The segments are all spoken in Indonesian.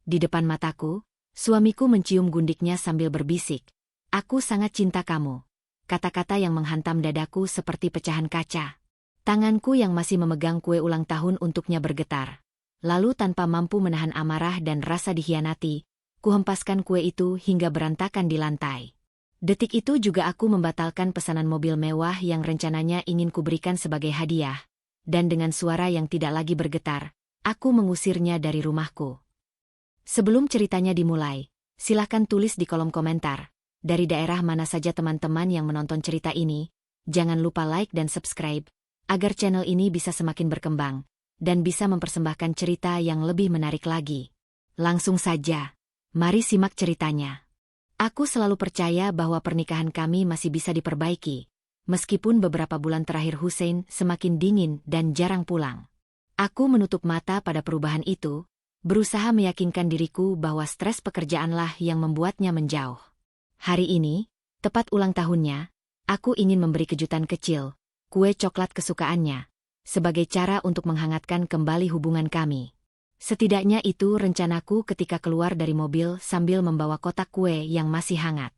Di depan mataku, suamiku mencium gundiknya sambil berbisik. Aku sangat cinta kamu. Kata-kata yang menghantam dadaku seperti pecahan kaca. Tanganku yang masih memegang kue ulang tahun untuknya bergetar. Lalu tanpa mampu menahan amarah dan rasa dikhianati, kuhempaskan kue itu hingga berantakan di lantai. Detik itu juga aku membatalkan pesanan mobil mewah yang rencananya ingin kuberikan sebagai hadiah. Dan dengan suara yang tidak lagi bergetar, aku mengusirnya dari rumahku. Sebelum ceritanya dimulai, silakan tulis di kolom komentar, dari daerah mana saja teman-teman yang menonton cerita ini. Jangan lupa like dan subscribe, agar channel ini bisa semakin berkembang, dan bisa mempersembahkan cerita yang lebih menarik lagi. Langsung saja, mari simak ceritanya. Aku selalu percaya bahwa pernikahan kami masih bisa diperbaiki, meskipun beberapa bulan terakhir Hussein semakin dingin dan jarang pulang. Aku menutup mata pada perubahan itu, berusaha meyakinkan diriku bahwa stres pekerjaanlah yang membuatnya menjauh. Hari ini, tepat ulang tahunnya, aku ingin memberi kejutan kecil, kue coklat kesukaannya, sebagai cara untuk menghangatkan kembali hubungan kami. Setidaknya itu rencanaku ketika keluar dari mobil sambil membawa kotak kue yang masih hangat.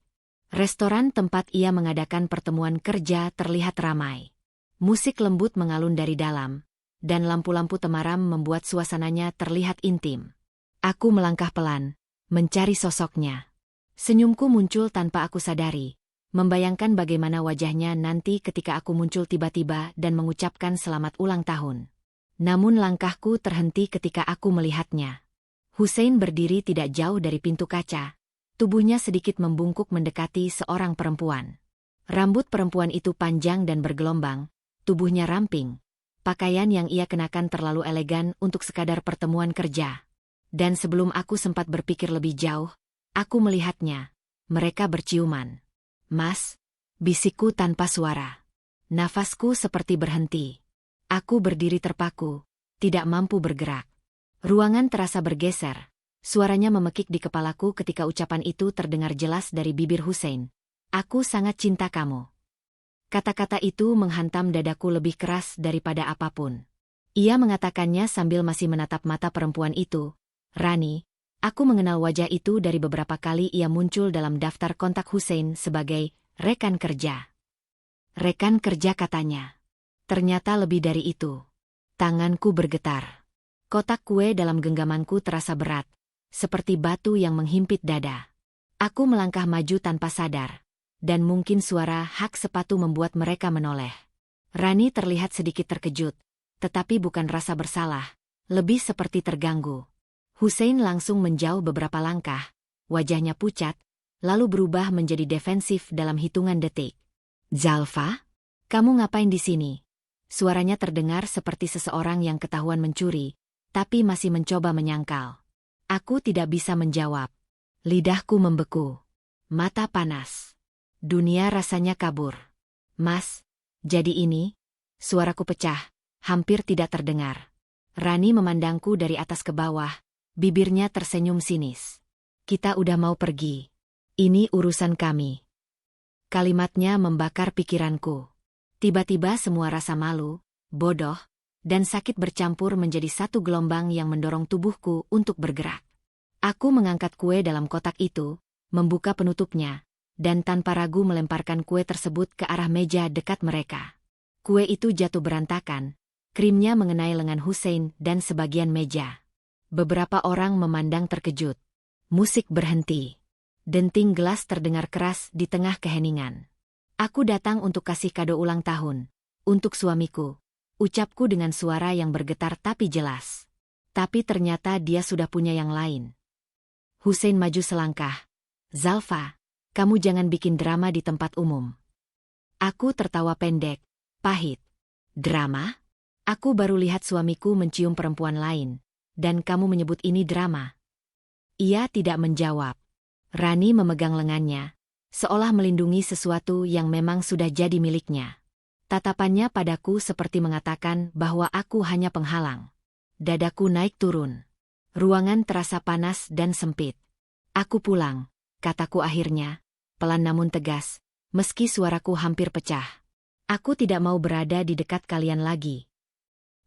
Restoran tempat ia mengadakan pertemuan kerja terlihat ramai. Musik lembut mengalun dari dalam, dan lampu-lampu temaram membuat suasananya terlihat intim. Aku melangkah pelan, mencari sosoknya. Senyumku muncul tanpa aku sadari, membayangkan bagaimana wajahnya nanti ketika aku muncul tiba-tiba dan mengucapkan selamat ulang tahun. Namun langkahku terhenti ketika aku melihatnya. Hussein berdiri tidak jauh dari pintu kaca, tubuhnya sedikit membungkuk mendekati seorang perempuan. Rambut perempuan itu panjang dan bergelombang, tubuhnya ramping. Pakaian yang ia kenakan terlalu elegan untuk sekadar pertemuan kerja. Dan sebelum aku sempat berpikir lebih jauh, aku melihatnya. Mereka berciuman. "Mas," bisikku tanpa suara. Nafasku seperti berhenti. Aku berdiri terpaku, tidak mampu bergerak. Ruangan terasa bergeser. Suaranya memekik di kepalaku ketika ucapan itu terdengar jelas dari bibir Hussein. "Aku sangat cinta kamu." Kata-kata itu menghantam dadaku lebih keras daripada apapun. Ia mengatakannya sambil masih menatap mata perempuan itu. "Rani, aku mengenal wajah itu dari beberapa kali ia muncul dalam daftar kontak Hussein sebagai rekan kerja." "Rekan kerja," katanya. Ternyata lebih dari itu. Tanganku bergetar. Kotak kue dalam genggamanku terasa berat, seperti batu yang menghimpit dada. Aku melangkah maju tanpa sadar, dan mungkin suara hak sepatu membuat mereka menoleh. Rani terlihat sedikit terkejut, tetapi bukan rasa bersalah, lebih seperti terganggu. Hussein langsung menjauh beberapa langkah, wajahnya pucat, lalu berubah menjadi defensif dalam hitungan detik. "Zalfa, kamu ngapain di sini?" Suaranya terdengar seperti seseorang yang ketahuan mencuri, tapi masih mencoba menyangkal. Aku tidak bisa menjawab. Lidahku membeku. Mata panas. Dunia rasanya kabur. "Mas, jadi ini?" Suaraku pecah, hampir tidak terdengar. Rani memandangku dari atas ke bawah, bibirnya tersenyum sinis. "Kita udah mau pergi. Ini urusan kami." Kalimatnya membakar pikiranku. Tiba-tiba semua rasa malu, bodoh, dan sakit bercampur menjadi satu gelombang yang mendorong tubuhku untuk bergerak. Aku mengangkat kue dalam kotak itu, membuka penutupnya, dan tanpa ragu melemparkan kue tersebut ke arah meja dekat mereka. Kue itu jatuh berantakan, krimnya mengenai lengan Hussein dan sebagian meja. Beberapa orang memandang terkejut. Musik berhenti. Denting gelas terdengar keras di tengah keheningan. "Aku datang untuk kasih kado ulang tahun. Untuk suamiku," ucapku dengan suara yang bergetar tapi jelas. Tapi ternyata dia sudah punya yang lain. Hussein maju selangkah. "Zalfa, kamu jangan bikin drama di tempat umum." Aku tertawa pendek, pahit. "Drama? Aku baru lihat suamiku mencium perempuan lain, dan kamu menyebut ini drama?" Ia tidak menjawab. Rani memegang lengannya, seolah melindungi sesuatu yang memang sudah jadi miliknya. Tatapannya padaku seperti mengatakan bahwa aku hanya penghalang. Dadaku naik turun. Ruangan terasa panas dan sempit. "Aku pulang," kataku akhirnya, pelan namun tegas, meski suaraku hampir pecah. "Aku tidak mau berada di dekat kalian lagi."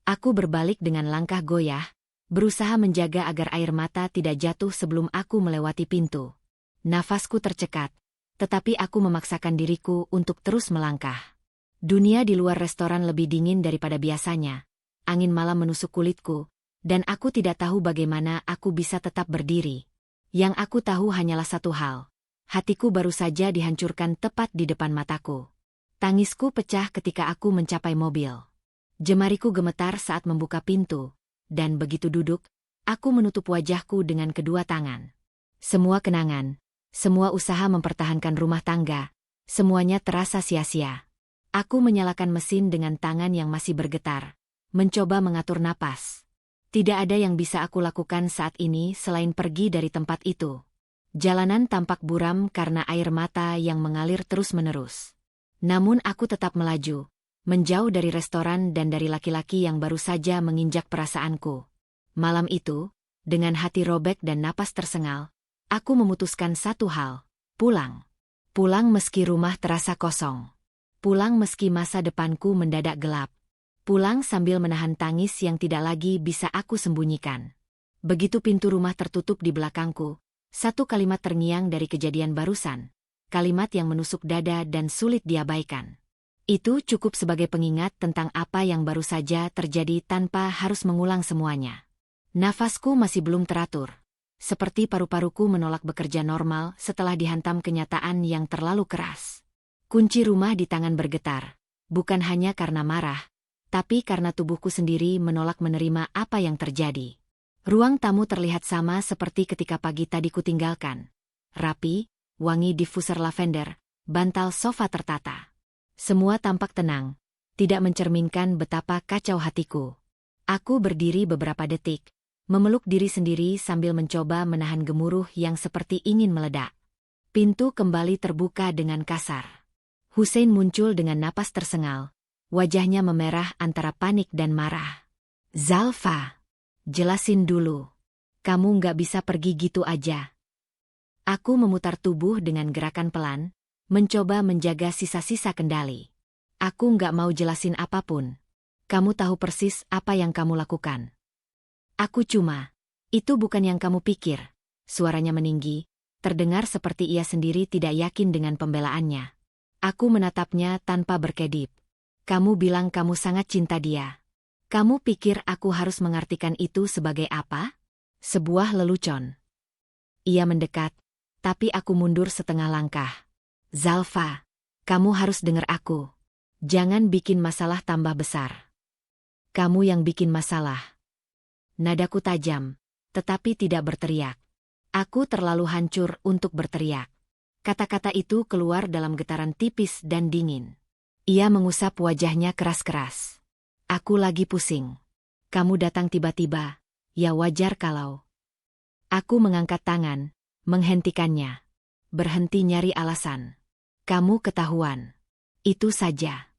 Aku berbalik dengan langkah goyah, berusaha menjaga agar air mata tidak jatuh sebelum aku melewati pintu. Nafasku tercekat, tetapi aku memaksakan diriku untuk terus melangkah. Dunia di luar restoran lebih dingin daripada biasanya. Angin malam menusuk kulitku, dan aku tidak tahu bagaimana aku bisa tetap berdiri. Yang aku tahu hanyalah satu hal. Hatiku baru saja dihancurkan tepat di depan mataku. Tangisku pecah ketika aku mencapai mobil. Jemariku gemetar saat membuka pintu, dan begitu duduk, aku menutup wajahku dengan kedua tangan. Semua kenangan, semua usaha mempertahankan rumah tangga, semuanya terasa sia-sia. Aku menyalakan mesin dengan tangan yang masih bergetar, mencoba mengatur napas. Tidak ada yang bisa aku lakukan saat ini selain pergi dari tempat itu. Jalanan tampak buram karena air mata yang mengalir terus-menerus. Namun aku tetap melaju, menjauh dari restoran dan dari laki-laki yang baru saja menginjak perasaanku. Malam itu, dengan hati robek dan napas tersengal, aku memutuskan satu hal, pulang. Pulang meski rumah terasa kosong. Pulang meski masa depanku mendadak gelap. Pulang sambil menahan tangis yang tidak lagi bisa aku sembunyikan. Begitu pintu rumah tertutup di belakangku, satu kalimat terngiang dari kejadian barusan. Kalimat yang menusuk dada dan sulit diabaikan. Itu cukup sebagai pengingat tentang apa yang baru saja terjadi tanpa harus mengulang semuanya. Nafasku masih belum teratur. Seperti paru-paruku menolak bekerja normal setelah dihantam kenyataan yang terlalu keras. Kunci rumah di tangan bergetar, bukan hanya karena marah, tapi karena tubuhku sendiri menolak menerima apa yang terjadi. Ruang tamu terlihat sama seperti ketika pagi tadi kutinggalkan. Rapi, wangi diffuser lavender, bantal sofa tertata. Semua tampak tenang, tidak mencerminkan betapa kacau hatiku. Aku berdiri beberapa detik, memeluk diri sendiri sambil mencoba menahan gemuruh yang seperti ingin meledak. Pintu kembali terbuka dengan kasar. Hussein muncul dengan napas tersengal. Wajahnya memerah antara panik dan marah. Zalfa, jelasin dulu. Kamu nggak bisa pergi gitu aja. Aku memutar tubuh dengan gerakan pelan, mencoba menjaga sisa-sisa kendali. Aku nggak mau jelasin apapun. Kamu tahu persis apa yang kamu lakukan. Itu bukan yang kamu pikir. Suaranya meninggi, terdengar seperti ia sendiri tidak yakin dengan pembelaannya. Aku menatapnya tanpa berkedip. Kamu bilang kamu sangat cinta dia. Kamu pikir aku harus mengartikan itu sebagai apa? Sebuah lelucon. Ia mendekat, tapi aku mundur setengah langkah. Zalfa, kamu harus dengar aku. Jangan bikin masalah tambah besar. Kamu yang bikin masalah. Nadaku tajam, tetapi tidak berteriak. Aku terlalu hancur untuk berteriak. Kata-kata itu keluar dalam getaran tipis dan dingin. Ia mengusap wajahnya keras-keras. Aku lagi pusing. Kamu datang tiba-tiba, ya wajar kalau. Aku mengangkat tangan, menghentikannya. Berhenti nyari alasan. Kamu ketahuan. Itu saja.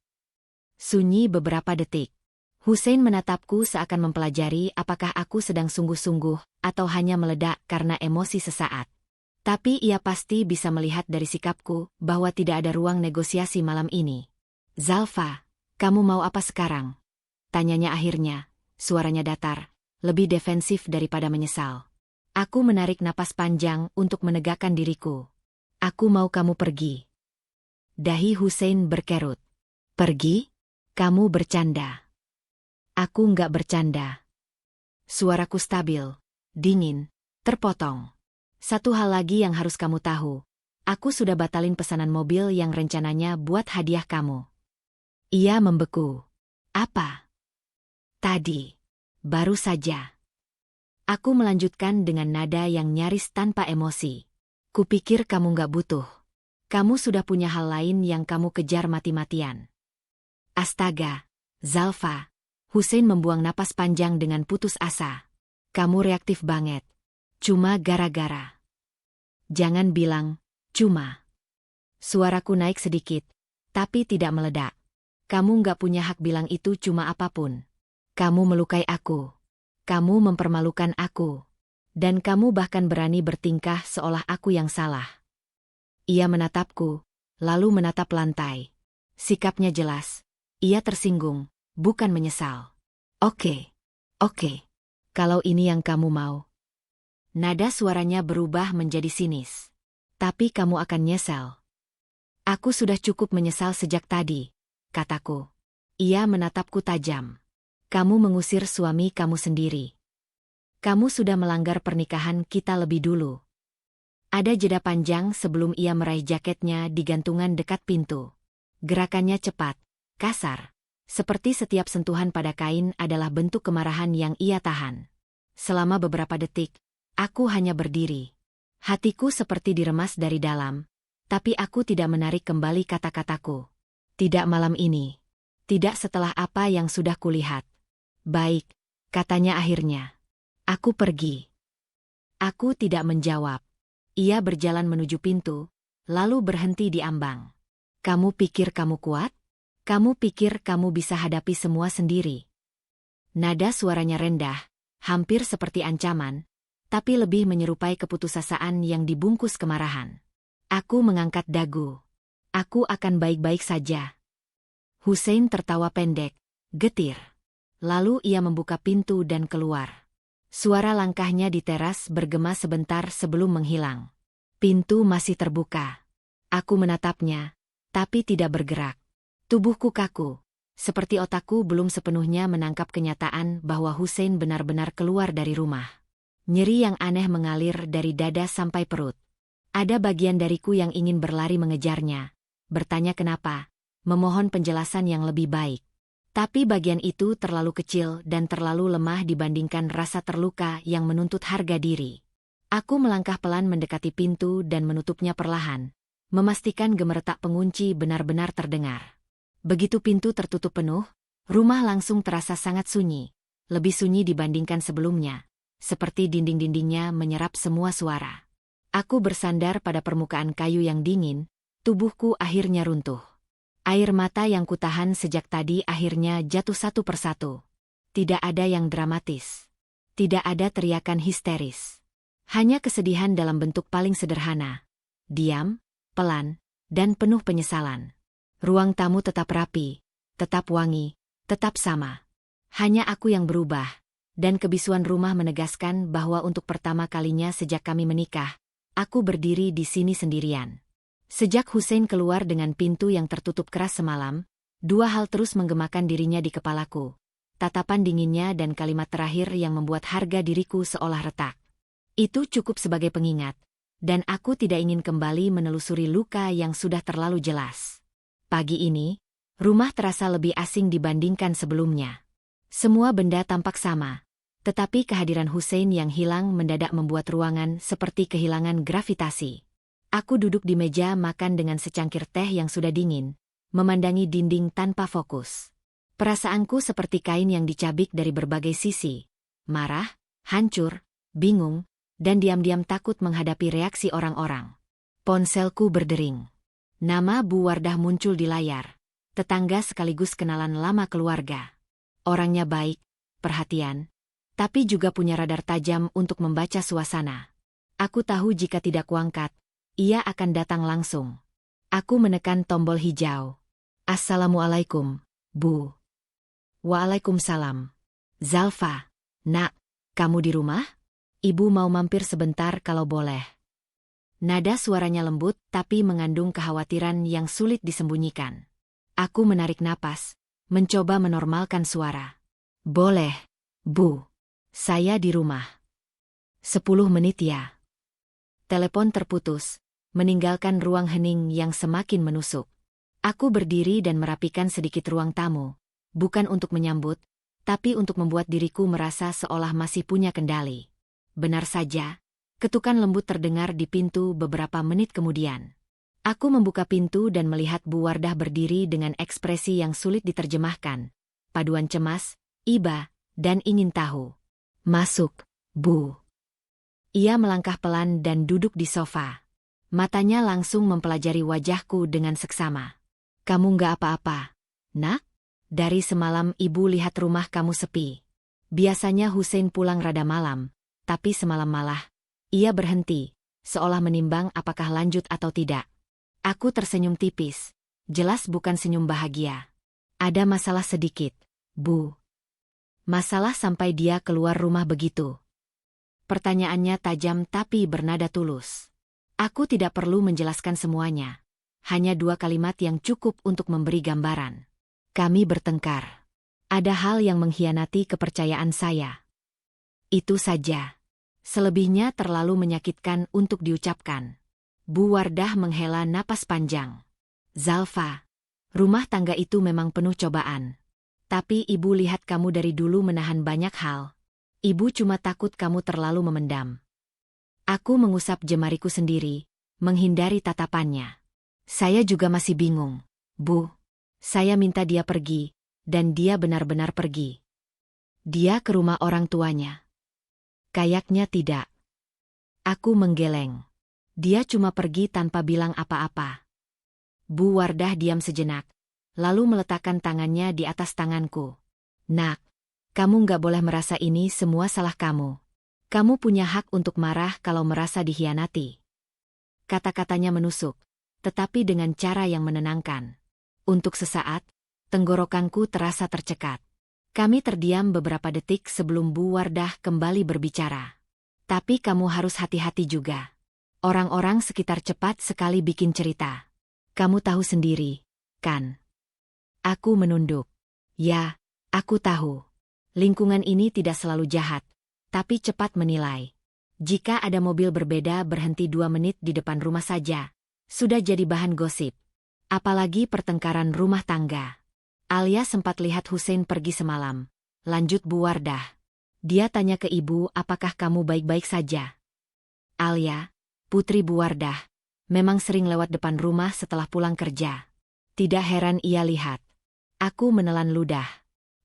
Sunyi beberapa detik. Hussein menatapku seakan mempelajari apakah aku sedang sungguh-sungguh atau hanya meledak karena emosi sesaat. Tapi ia pasti bisa melihat dari sikapku bahwa tidak ada ruang negosiasi malam ini. Zalfa, kamu mau apa sekarang? Tanyanya akhirnya, suaranya datar, lebih defensif daripada menyesal. Aku menarik napas panjang untuk menegakkan diriku. Aku mau kamu pergi. Dahi Hussein berkerut. Pergi? Kamu bercanda. Aku nggak bercanda. Suaraku stabil, dingin, terpotong. Satu hal lagi yang harus kamu tahu. Aku sudah batalin pesanan mobil yang rencananya buat hadiah kamu. Ia membeku. Apa? Tadi. Baru saja. Aku melanjutkan dengan nada yang nyaris tanpa emosi. Kupikir kamu nggak butuh. Kamu sudah punya hal lain yang kamu kejar mati-matian. Astaga, Zalfa. Hussein membuang napas panjang dengan putus asa. Kamu reaktif banget. Cuma gara-gara. Jangan bilang, cuma. Suaraku naik sedikit, tapi tidak meledak. Kamu nggak punya hak bilang itu cuma apapun. Kamu melukai aku. Kamu mempermalukan aku. Dan kamu bahkan berani bertingkah seolah aku yang salah. Ia menatapku, lalu menatap lantai. Sikapnya jelas. Ia tersinggung, bukan menyesal. Oke. Kalau ini yang kamu mau. Nada suaranya berubah menjadi sinis. Tapi kamu akan nyesel. Aku sudah cukup menyesal sejak tadi, kataku. Ia menatapku tajam. Kamu mengusir suami kamu sendiri. Kamu sudah melanggar pernikahan kita lebih dulu. Ada jeda panjang sebelum ia meraih jaketnya di gantungan dekat pintu. Gerakannya cepat, kasar. Seperti setiap sentuhan pada kain adalah bentuk kemarahan yang ia tahan. Selama beberapa detik, aku hanya berdiri. Hatiku seperti diremas dari dalam. Tapi aku tidak menarik kembali kata-kataku. Tidak malam ini. Tidak setelah apa yang sudah kulihat. Baik, katanya akhirnya. Aku pergi. Aku tidak menjawab. Ia berjalan menuju pintu, lalu berhenti di ambang. Kamu pikir kamu kuat? Kamu pikir kamu bisa hadapi semua sendiri? Nada suaranya rendah, hampir seperti ancaman, tapi lebih menyerupai keputusasaan yang dibungkus kemarahan. Aku mengangkat dagu. Aku akan baik-baik saja. Hussein tertawa pendek, getir. Lalu ia membuka pintu dan keluar. Suara langkahnya di teras bergema sebentar sebelum menghilang. Pintu masih terbuka. Aku menatapnya, tapi tidak bergerak. Tubuhku kaku, seperti otakku belum sepenuhnya menangkap kenyataan bahwa Hussein benar-benar keluar dari rumah. Nyeri yang aneh mengalir dari dada sampai perut. Ada bagian dariku yang ingin berlari mengejarnya, bertanya kenapa, memohon penjelasan yang lebih baik. Tapi bagian itu terlalu kecil dan terlalu lemah dibandingkan rasa terluka yang menuntut harga diri. Aku melangkah pelan mendekati pintu dan menutupnya perlahan, memastikan gemeretak pengunci benar-benar terdengar. Begitu pintu tertutup penuh, rumah langsung terasa sangat sunyi, lebih sunyi dibandingkan sebelumnya, seperti dinding-dindingnya menyerap semua suara. Aku bersandar pada permukaan kayu yang dingin, tubuhku akhirnya runtuh. Air mata yang kutahan sejak tadi akhirnya jatuh satu persatu. Tidak ada yang dramatis. Tidak ada teriakan histeris. Hanya kesedihan dalam bentuk paling sederhana. Diam, pelan, dan penuh penyesalan. Ruang tamu tetap rapi, tetap wangi, tetap sama. Hanya aku yang berubah, dan kebisuan rumah menegaskan bahwa untuk pertama kalinya sejak kami menikah, aku berdiri di sini sendirian. Sejak Hussein keluar dengan pintu yang tertutup keras semalam, dua hal terus menggemakan dirinya di kepalaku. Tatapan dinginnya dan kalimat terakhir yang membuat harga diriku seolah retak. Itu cukup sebagai pengingat, dan aku tidak ingin kembali menelusuri luka yang sudah terlalu jelas. Pagi ini, rumah terasa lebih asing dibandingkan sebelumnya. Semua benda tampak sama. Tetapi kehadiran Hussein yang hilang mendadak membuat ruangan seperti kehilangan gravitasi. Aku duduk di meja makan dengan secangkir teh yang sudah dingin, memandangi dinding tanpa fokus. Perasaanku seperti kain yang dicabik dari berbagai sisi. Marah, hancur, bingung, dan diam-diam takut menghadapi reaksi orang-orang. Ponselku berdering. Nama Bu Wardah muncul di layar. Tetangga sekaligus kenalan lama keluarga. Orangnya baik, perhatian, tapi juga punya radar tajam untuk membaca suasana. Aku tahu jika tidak kuangkat, ia akan datang langsung. Aku menekan tombol hijau. Assalamualaikum, Bu. Waalaikumsalam. Zalfa, nak, kamu di rumah? Ibu mau mampir sebentar kalau boleh. Nada suaranya lembut tapi mengandung kekhawatiran yang sulit disembunyikan. Aku menarik napas, mencoba menormalkan suara. Boleh, Bu. Saya di rumah. 10 menit ya. Telepon terputus, meninggalkan ruang hening yang semakin menusuk. Aku berdiri dan merapikan sedikit ruang tamu, bukan untuk menyambut, tapi untuk membuat diriku merasa seolah masih punya kendali. Benar saja, ketukan lembut terdengar di pintu beberapa menit kemudian. Aku membuka pintu dan melihat Bu Wardah berdiri dengan ekspresi yang sulit diterjemahkan. Paduan cemas, iba, dan ingin tahu. Masuk, Bu. Ia melangkah pelan dan duduk di sofa. Matanya langsung mempelajari wajahku dengan seksama. Kamu nggak apa-apa, nak? Dari semalam ibu lihat rumah kamu sepi. Biasanya Hussein pulang rada malam, tapi semalam malah. Ia berhenti, seolah menimbang apakah lanjut atau tidak. Aku tersenyum tipis, jelas bukan senyum bahagia. Ada masalah sedikit, Bu. Masalah sampai dia keluar rumah begitu? Pertanyaannya tajam tapi bernada tulus. Aku tidak perlu menjelaskan semuanya. Hanya 2 kalimat yang cukup untuk memberi gambaran. Kami bertengkar. Ada hal yang mengkhianati kepercayaan saya. Itu saja. Selebihnya terlalu menyakitkan untuk diucapkan. Bu Wardah menghela napas panjang. Zalfa, rumah tangga itu memang penuh cobaan. Tapi ibu lihat kamu dari dulu menahan banyak hal. Ibu cuma takut kamu terlalu memendam. Aku mengusap jemariku sendiri, menghindari tatapannya. Saya juga masih bingung, Bu. Saya minta dia pergi, dan dia benar-benar pergi. Dia ke rumah orang tuanya. Kayaknya tidak. Aku menggeleng. Dia cuma pergi tanpa bilang apa-apa. Bu Wardah diam sejenak, lalu meletakkan tangannya di atas tanganku. Nak, kamu nggak boleh merasa ini semua salah kamu. Kamu punya hak untuk marah kalau merasa dikhianati. Kata-katanya menusuk, tetapi dengan cara yang menenangkan. Untuk sesaat, tenggorokanku terasa tercekat. Kami terdiam beberapa detik sebelum Bu Wardah kembali berbicara. Tapi kamu harus hati-hati juga. Orang-orang sekitar cepat sekali bikin cerita. Kamu tahu sendiri, kan? Aku menunduk. Ya, aku tahu. Lingkungan ini tidak selalu jahat, tapi cepat menilai. Jika ada mobil berbeda berhenti 2 menit di depan rumah saja, sudah jadi bahan gosip. Apalagi pertengkaran rumah tangga. Alia sempat lihat Hussein pergi semalam. Lanjut Bu Wardah. Dia tanya ke ibu apakah kamu baik-baik saja. Alia, putri Bu Wardah, memang sering lewat depan rumah setelah pulang kerja. Tidak heran ia lihat. Aku menelan ludah.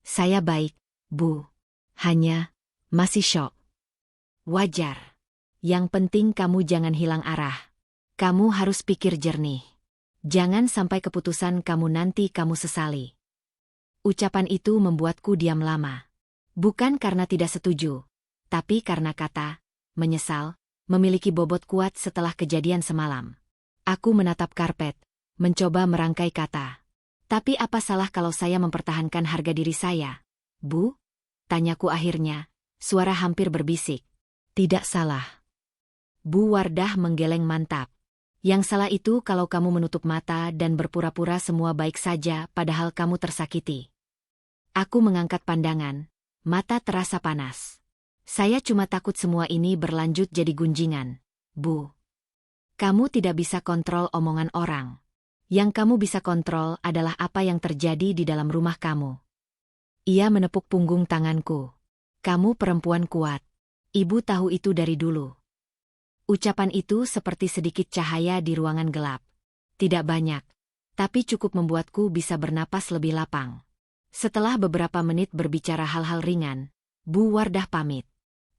Saya baik, Bu. Hanya, masih syok. Wajar. Yang penting kamu jangan hilang arah. Kamu harus pikir jernih. Jangan sampai keputusan kamu nanti kamu sesali. Ucapan itu membuatku diam lama. Bukan karena tidak setuju, tapi karena kata, menyesal, memiliki bobot kuat setelah kejadian semalam. Aku menatap karpet, mencoba merangkai kata. Tapi apa salah kalau saya mempertahankan harga diri saya? Bu? Tanyaku akhirnya, suara hampir berbisik. Tidak salah. Bu Wardah menggeleng mantap. Yang salah itu kalau kamu menutup mata dan berpura-pura semua baik saja padahal kamu tersakiti. Aku mengangkat pandangan, mata terasa panas. Saya cuma takut semua ini berlanjut jadi gunjingan, Bu. Kamu tidak bisa kontrol omongan orang. Yang kamu bisa kontrol adalah apa yang terjadi di dalam rumah kamu. Ia menepuk punggung tanganku. Kamu perempuan kuat. Ibu tahu itu dari dulu. Ucapan itu seperti sedikit cahaya di ruangan gelap. Tidak banyak, tapi cukup membuatku bisa bernapas lebih lapang. Setelah beberapa menit berbicara hal-hal ringan, Bu Wardah pamit.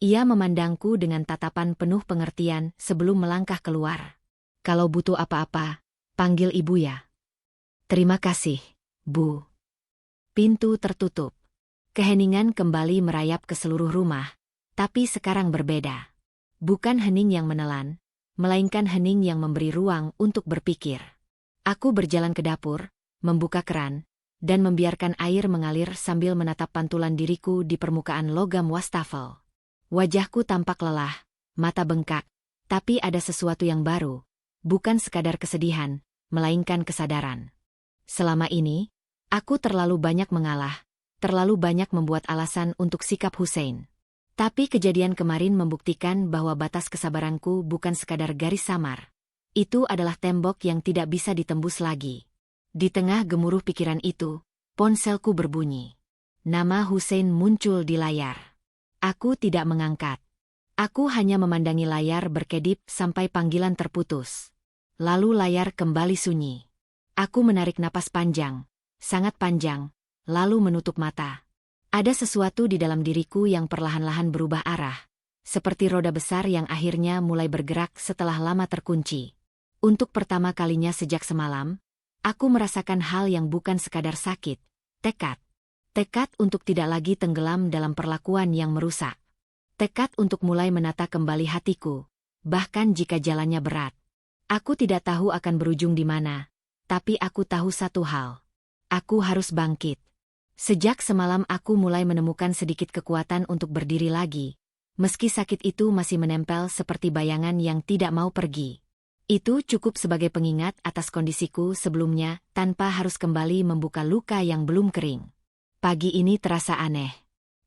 Ia memandangku dengan tatapan penuh pengertian sebelum melangkah keluar. Kalau butuh apa-apa, panggil ibu ya. Terima kasih, Bu. Pintu tertutup. Keheningan kembali merayap ke seluruh rumah, tapi sekarang berbeda. Bukan hening yang menelan, melainkan hening yang memberi ruang untuk berpikir. Aku berjalan ke dapur, membuka keran, dan membiarkan air mengalir sambil menatap pantulan diriku di permukaan logam wastafel. Wajahku tampak lelah, mata bengkak, tapi ada sesuatu yang baru, bukan sekadar kesedihan, melainkan kesadaran. Selama ini, aku terlalu banyak mengalah, terlalu banyak membuat alasan untuk sikap Hussein. Tapi kejadian kemarin membuktikan bahwa batas kesabaranku bukan sekadar garis samar. Itu adalah tembok yang tidak bisa ditembus lagi. Di tengah gemuruh pikiran itu, ponselku berbunyi. Nama Hussein muncul di layar. Aku tidak mengangkat. Aku hanya memandangi layar berkedip sampai panggilan terputus. Lalu layar kembali sunyi. Aku menarik napas panjang, sangat panjang, lalu menutup mata. Ada sesuatu di dalam diriku yang perlahan-lahan berubah arah, seperti roda besar yang akhirnya mulai bergerak setelah lama terkunci. Untuk pertama kalinya sejak semalam, aku merasakan hal yang bukan sekadar sakit, tekad. Tekad untuk tidak lagi tenggelam dalam perlakuan yang merusak. Tekad untuk mulai menata kembali hatiku, bahkan jika jalannya berat. Aku tidak tahu akan berujung di mana, tapi aku tahu satu hal. Aku harus bangkit. Sejak semalam aku mulai menemukan sedikit kekuatan untuk berdiri lagi, meski sakit itu masih menempel seperti bayangan yang tidak mau pergi. Itu cukup sebagai pengingat atas kondisiku sebelumnya tanpa harus kembali membuka luka yang belum kering. Pagi ini terasa aneh.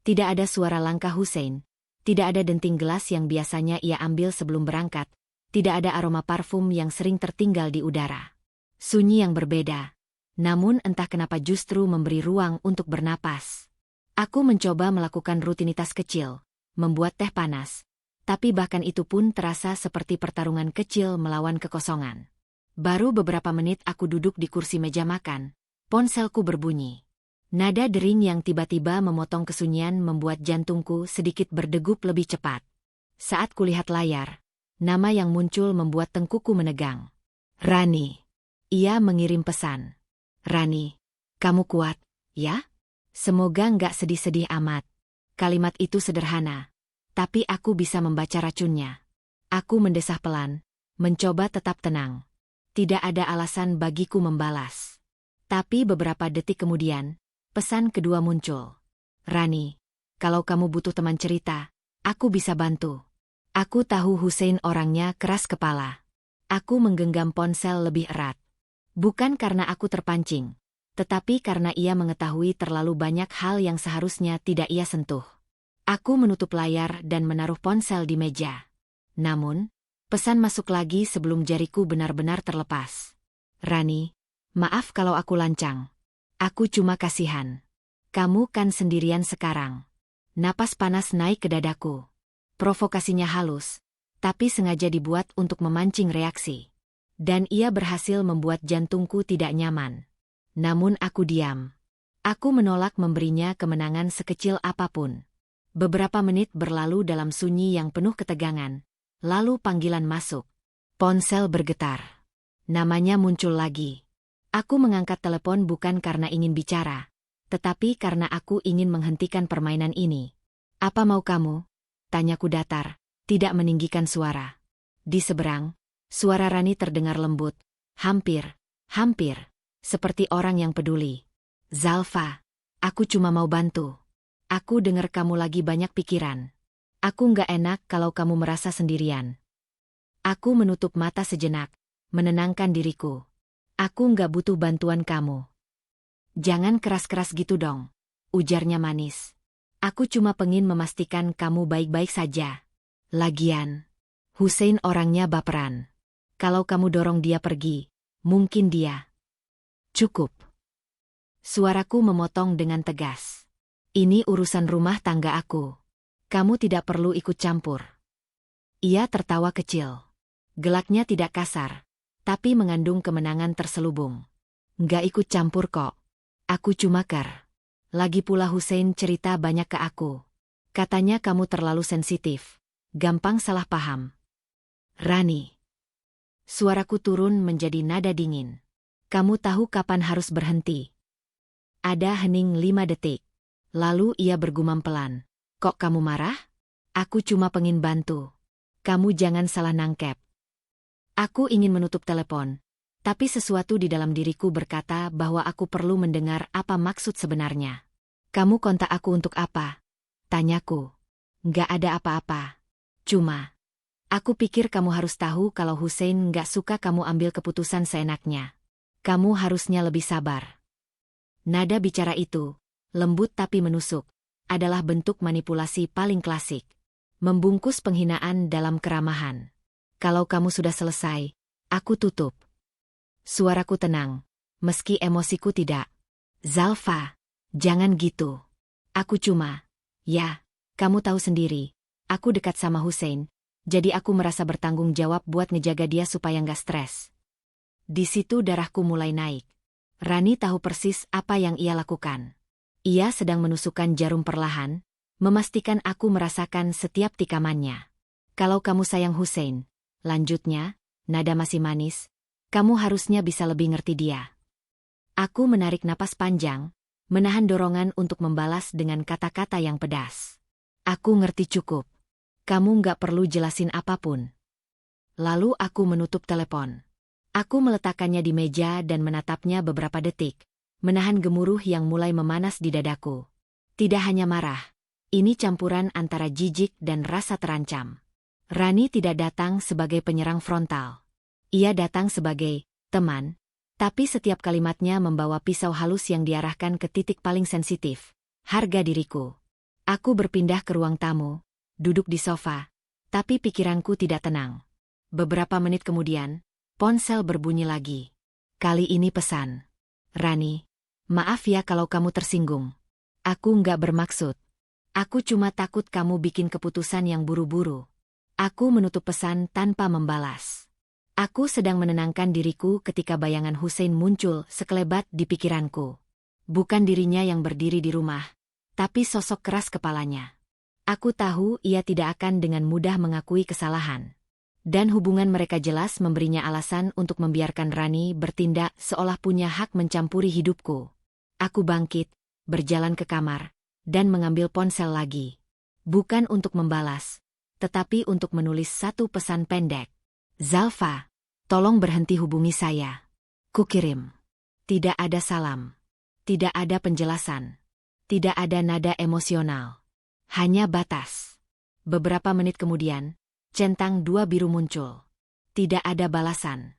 Tidak ada suara langkah Hussein, tidak ada denting gelas yang biasanya ia ambil sebelum berangkat, tidak ada aroma parfum yang sering tertinggal di udara. Sunyi yang berbeda. Namun entah kenapa justru memberi ruang untuk bernapas. Aku mencoba melakukan rutinitas kecil, membuat teh panas, tapi bahkan itu pun terasa seperti pertarungan kecil melawan kekosongan. Baru beberapa menit aku duduk di kursi meja makan, ponselku berbunyi. Nada dering yang tiba-tiba memotong kesunyian membuat jantungku sedikit berdegup lebih cepat. Saat kulihat layar, nama yang muncul membuat tengkuku menegang. Rani. Ia mengirim pesan. Rani, kamu kuat, ya? Semoga nggak sedih-sedih amat. Kalimat itu sederhana, tapi aku bisa membaca racunnya. Aku mendesah pelan, mencoba tetap tenang. Tidak ada alasan bagiku membalas. Tapi beberapa detik kemudian, pesan kedua muncul. Rani, kalau kamu butuh teman cerita, aku bisa bantu. Aku tahu Hussein orangnya keras kepala. Aku menggenggam ponsel lebih erat. Bukan karena aku terpancing, tetapi karena ia mengetahui terlalu banyak hal yang seharusnya tidak ia sentuh. Aku menutup layar dan menaruh ponsel di meja. Namun, pesan masuk lagi sebelum jariku benar-benar terlepas. Rani, maaf kalau aku lancang. Aku cuma kasihan. Kamu kan sendirian sekarang. Napas panas naik ke dadaku. Provokasinya halus, tapi sengaja dibuat untuk memancing reaksi. Dan ia berhasil membuat jantungku tidak nyaman. Namun aku diam. Aku menolak memberinya kemenangan sekecil apapun. Beberapa menit berlalu dalam sunyi yang penuh ketegangan. Lalu panggilan masuk. Ponsel bergetar. Namanya muncul lagi. Aku mengangkat telepon bukan karena ingin bicara, tetapi karena aku ingin menghentikan permainan ini. Apa mau kamu? Tanyaku datar, tidak meninggikan suara. Di seberang, suara Rani terdengar lembut, hampir, seperti orang yang peduli. Zalfa, aku cuma mau bantu. Aku dengar kamu lagi banyak pikiran. Aku nggak enak kalau kamu merasa sendirian. Aku menutup mata sejenak, menenangkan diriku. Aku nggak butuh bantuan kamu. Jangan keras-keras gitu dong, ujarnya manis. Aku cuma pengen memastikan kamu baik-baik saja. Lagian, Hussein orangnya baperan. Kalau kamu dorong dia pergi, mungkin dia. Cukup. Suaraku memotong dengan tegas. Ini urusan rumah tangga aku. Kamu tidak perlu ikut campur. Ia tertawa kecil. Gelaknya tidak kasar, tapi mengandung kemenangan terselubung. Nggak ikut campur kok. Aku cuma Lagi pula Hussein cerita banyak ke aku. Katanya kamu terlalu sensitif. Gampang salah paham. Rani. Suaraku turun menjadi nada dingin. Kamu tahu kapan harus berhenti? Ada hening 5 detik. Lalu ia bergumam pelan. Kok kamu marah? Aku cuma pengen bantu. Kamu jangan salah nangkep. Aku ingin menutup telepon, tapi sesuatu di dalam diriku berkata bahwa aku perlu mendengar apa maksud sebenarnya. Kamu kontak aku untuk apa? Tanyaku. Nggak ada apa-apa. Cuma, aku pikir kamu harus tahu kalau Hussein nggak suka kamu ambil keputusan seenaknya. Kamu harusnya lebih sabar. Nada bicara itu, lembut tapi menusuk, adalah bentuk manipulasi paling klasik. Membungkus penghinaan dalam keramahan. Kalau kamu sudah selesai, aku tutup. Suaraku tenang, meski emosiku tidak. Zalfa, jangan gitu. Aku cuma, ya, kamu tahu sendiri, aku dekat sama Hussein, jadi aku merasa bertanggung jawab buat ngejaga dia supaya nggak stres. Di situ darahku mulai naik. Rani tahu persis apa yang ia lakukan. Ia sedang menusukkan jarum perlahan, memastikan aku merasakan setiap tikamannya. Kalau kamu sayang Hussein, lanjutnya, nada masih manis, kamu harusnya bisa lebih ngerti dia. Aku menarik napas panjang, menahan dorongan untuk membalas dengan kata-kata yang pedas. Aku ngerti cukup. Kamu nggak perlu jelasin apapun. Lalu aku menutup telepon. Aku meletakkannya di meja dan menatapnya beberapa detik, menahan gemuruh yang mulai memanas di dadaku. Tidak hanya marah, ini campuran antara jijik dan rasa terancam. Rani tidak datang sebagai penyerang frontal. Ia datang sebagai teman, tapi setiap kalimatnya membawa pisau halus yang diarahkan ke titik paling sensitif, harga diriku. Aku berpindah ke ruang tamu, duduk di sofa, tapi pikiranku tidak tenang. Beberapa menit kemudian, ponsel berbunyi lagi. Kali ini pesan. Rani, maaf ya kalau kamu tersinggung. Aku nggak bermaksud. Aku cuma takut kamu bikin keputusan yang buru-buru. Aku menutup pesan tanpa membalas. Aku sedang menenangkan diriku ketika bayangan Hussein muncul sekelebat di pikiranku. Bukan dirinya yang berdiri di rumah, tapi sosok keras kepalanya. Aku tahu ia tidak akan dengan mudah mengakui kesalahan. Dan hubungan mereka jelas memberinya alasan untuk membiarkan Rani bertindak seolah punya hak mencampuri hidupku. Aku bangkit, berjalan ke kamar, dan mengambil ponsel lagi. Bukan untuk membalas, tetapi untuk menulis satu pesan pendek. Zalfa, tolong berhenti hubungi saya. Kukirim. Tidak ada salam. Tidak ada penjelasan. Tidak ada nada emosional. Hanya batas. Beberapa menit kemudian, centang 2 biru muncul. Tidak ada balasan.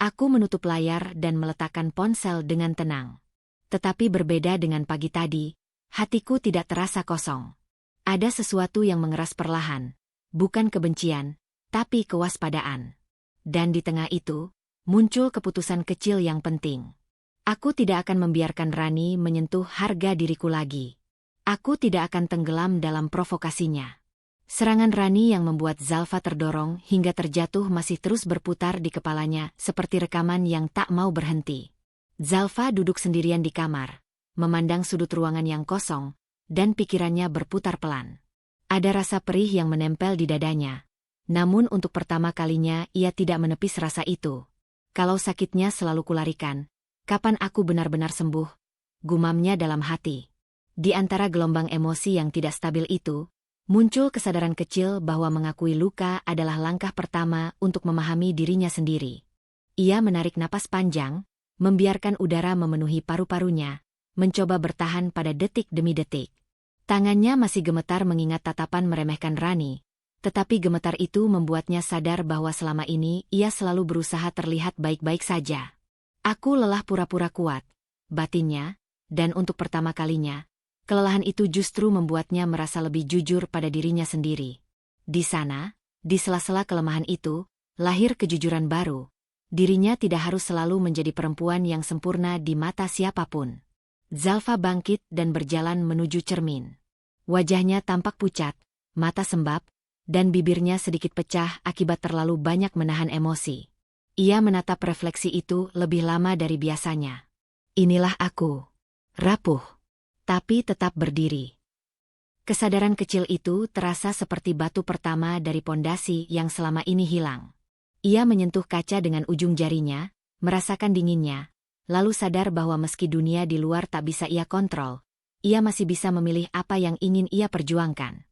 Aku menutup layar dan meletakkan ponsel dengan tenang. Tetapi berbeda dengan pagi tadi, hatiku tidak terasa kosong. Ada sesuatu yang mengeras perlahan, bukan kebencian, tapi kewaspadaan. Dan di tengah itu, muncul keputusan kecil yang penting. Aku tidak akan membiarkan Rani menyentuh harga diriku lagi. Aku tidak akan tenggelam dalam provokasinya. Serangan Rani yang membuat Zalfa terdorong hingga terjatuh masih terus berputar di kepalanya seperti rekaman yang tak mau berhenti. Zalfa duduk sendirian di kamar, memandang sudut ruangan yang kosong, dan pikirannya berputar pelan. Ada rasa perih yang menempel di dadanya. Namun untuk pertama kalinya ia tidak menepis rasa itu. Kalau sakitnya selalu kularikan, kapan aku benar-benar sembuh? Gumamnya dalam hati. Di antara gelombang emosi yang tidak stabil itu, muncul kesadaran kecil bahwa mengakui luka adalah langkah pertama untuk memahami dirinya sendiri. Ia menarik napas panjang, membiarkan udara memenuhi paru-parunya, mencoba bertahan pada detik demi detik. Tangannya masih gemetar mengingat tatapan meremehkan Rani, tetapi gemetar itu membuatnya sadar bahwa selama ini ia selalu berusaha terlihat baik-baik saja. Aku lelah pura-pura kuat, batinnya, dan untuk pertama kalinya, kelelahan itu justru membuatnya merasa lebih jujur pada dirinya sendiri. Di sana, di sela-sela kelemahan itu, lahir kejujuran baru. Dirinya tidak harus selalu menjadi perempuan yang sempurna di mata siapapun. Zalfa bangkit dan berjalan menuju cermin. Wajahnya tampak pucat, mata sembab, dan bibirnya sedikit pecah akibat terlalu banyak menahan emosi. Ia menatap refleksi itu lebih lama dari biasanya. Inilah aku. Rapuh, tapi tetap berdiri. Kesadaran kecil itu terasa seperti batu pertama dari pondasi yang selama ini hilang. Ia menyentuh kaca dengan ujung jarinya, merasakan dinginnya, lalu sadar bahwa meski dunia di luar tak bisa ia kontrol, ia masih bisa memilih apa yang ingin ia perjuangkan.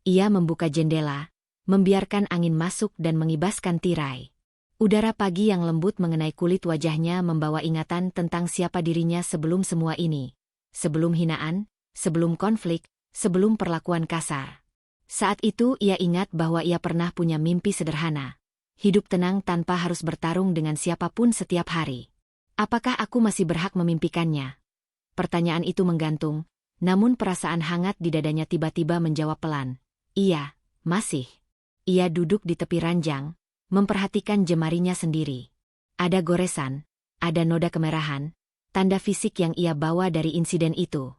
Ia membuka jendela, membiarkan angin masuk dan mengibaskan tirai. Udara pagi yang lembut mengenai kulit wajahnya membawa ingatan tentang siapa dirinya sebelum semua ini. Sebelum hinaan, sebelum konflik, sebelum perlakuan kasar. Saat itu ia ingat bahwa ia pernah punya mimpi sederhana. Hidup tenang tanpa harus bertarung dengan siapapun setiap hari. Apakah aku masih berhak memimpikannya? Pertanyaan itu menggantung, namun perasaan hangat di dadanya tiba-tiba menjawab pelan. Iya, masih. Ia duduk di tepi ranjang, memperhatikan jemarinya sendiri. Ada goresan, ada noda kemerahan, tanda fisik yang ia bawa dari insiden itu.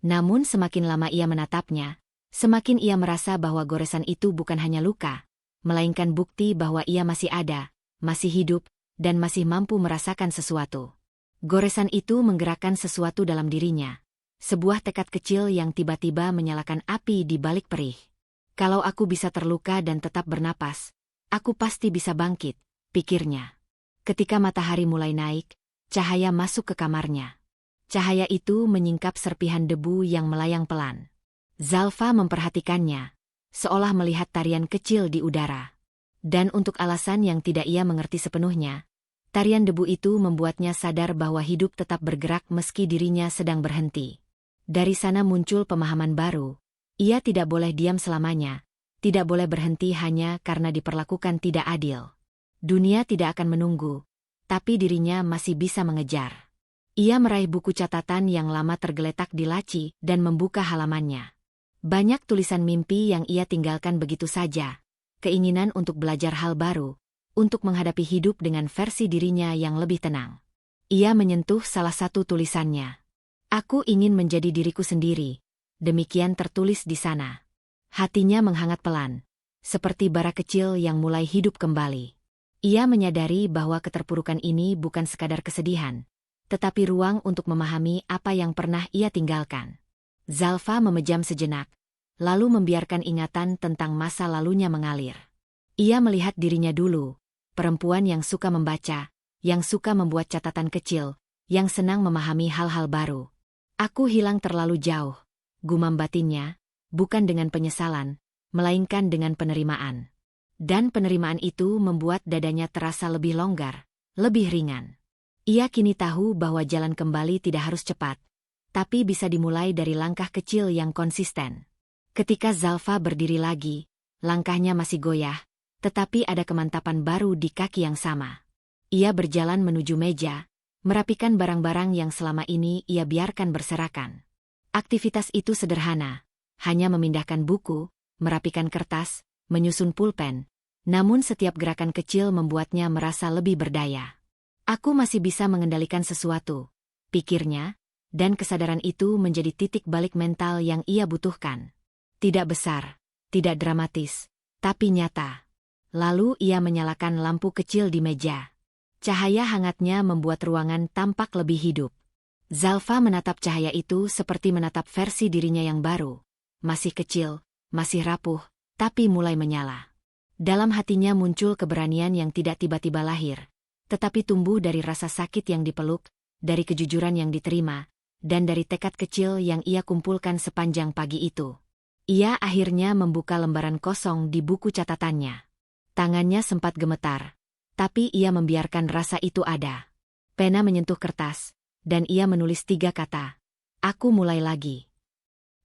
Namun semakin lama ia menatapnya, semakin ia merasa bahwa goresan itu bukan hanya luka, melainkan bukti bahwa ia masih ada, masih hidup, dan masih mampu merasakan sesuatu. Goresan itu menggerakkan sesuatu dalam dirinya. Sebuah tekad kecil yang tiba-tiba menyalakan api di balik perih. Kalau aku bisa terluka dan tetap bernapas, aku pasti bisa bangkit, pikirnya. Ketika matahari mulai naik, cahaya masuk ke kamarnya. Cahaya itu menyingkap serpihan debu yang melayang pelan. Zalfa memperhatikannya, seolah melihat tarian kecil di udara. Dan untuk alasan yang tidak ia mengerti sepenuhnya, Tarian debu itu membuatnya sadar bahwa hidup tetap bergerak meski dirinya sedang berhenti. Dari sana muncul pemahaman baru. Ia tidak boleh diam selamanya, tidak boleh berhenti hanya karena diperlakukan tidak adil. Dunia tidak akan menunggu, tapi dirinya masih bisa mengejar. Ia meraih buku catatan yang lama tergeletak di laci dan membuka halamannya. Banyak tulisan mimpi yang ia tinggalkan begitu saja, keinginan untuk belajar hal baru, untuk menghadapi hidup dengan versi dirinya yang lebih tenang. Ia menyentuh salah satu tulisannya. Aku ingin menjadi diriku sendiri. Demikian tertulis di sana. Hatinya menghangat pelan, seperti bara kecil yang mulai hidup kembali. Ia menyadari bahwa keterpurukan ini bukan sekadar kesedihan, tetapi ruang untuk memahami apa yang pernah ia tinggalkan. Zalfa memejam sejenak, lalu membiarkan ingatan tentang masa lalunya mengalir. Ia melihat dirinya dulu, perempuan yang suka membaca, yang suka membuat catatan kecil, yang senang memahami hal-hal baru. Aku hilang terlalu jauh, gumam batinnya, bukan dengan penyesalan, melainkan dengan penerimaan. Dan penerimaan itu membuat dadanya terasa lebih longgar, lebih ringan. Ia kini tahu bahwa jalan kembali tidak harus cepat, tapi bisa dimulai dari langkah kecil yang konsisten. Ketika Zalfa berdiri lagi, langkahnya masih goyah, tetapi ada kemantapan baru di kaki yang sama. Ia berjalan menuju meja, merapikan barang-barang yang selama ini ia biarkan berserakan. Aktivitas itu sederhana, hanya memindahkan buku, merapikan kertas, menyusun pulpen, namun setiap gerakan kecil membuatnya merasa lebih berdaya. Aku masih bisa mengendalikan sesuatu, pikirnya, dan kesadaran itu menjadi titik balik mental yang ia butuhkan. Tidak besar, tidak dramatis, tapi nyata. Lalu ia menyalakan lampu kecil di meja. Cahaya hangatnya membuat ruangan tampak lebih hidup. Zalfa menatap cahaya itu seperti menatap versi dirinya yang baru. Masih kecil, masih rapuh, tapi mulai menyala. Dalam hatinya muncul keberanian yang tidak tiba-tiba lahir, tetapi tumbuh dari rasa sakit yang dipeluk, dari kejujuran yang diterima, dan dari tekad kecil yang ia kumpulkan sepanjang pagi itu. Ia akhirnya membuka lembaran kosong di buku catatannya. Tangannya sempat gemetar, tapi ia membiarkan rasa itu ada. Pena menyentuh kertas, dan ia menulis 3 kata. Aku mulai lagi.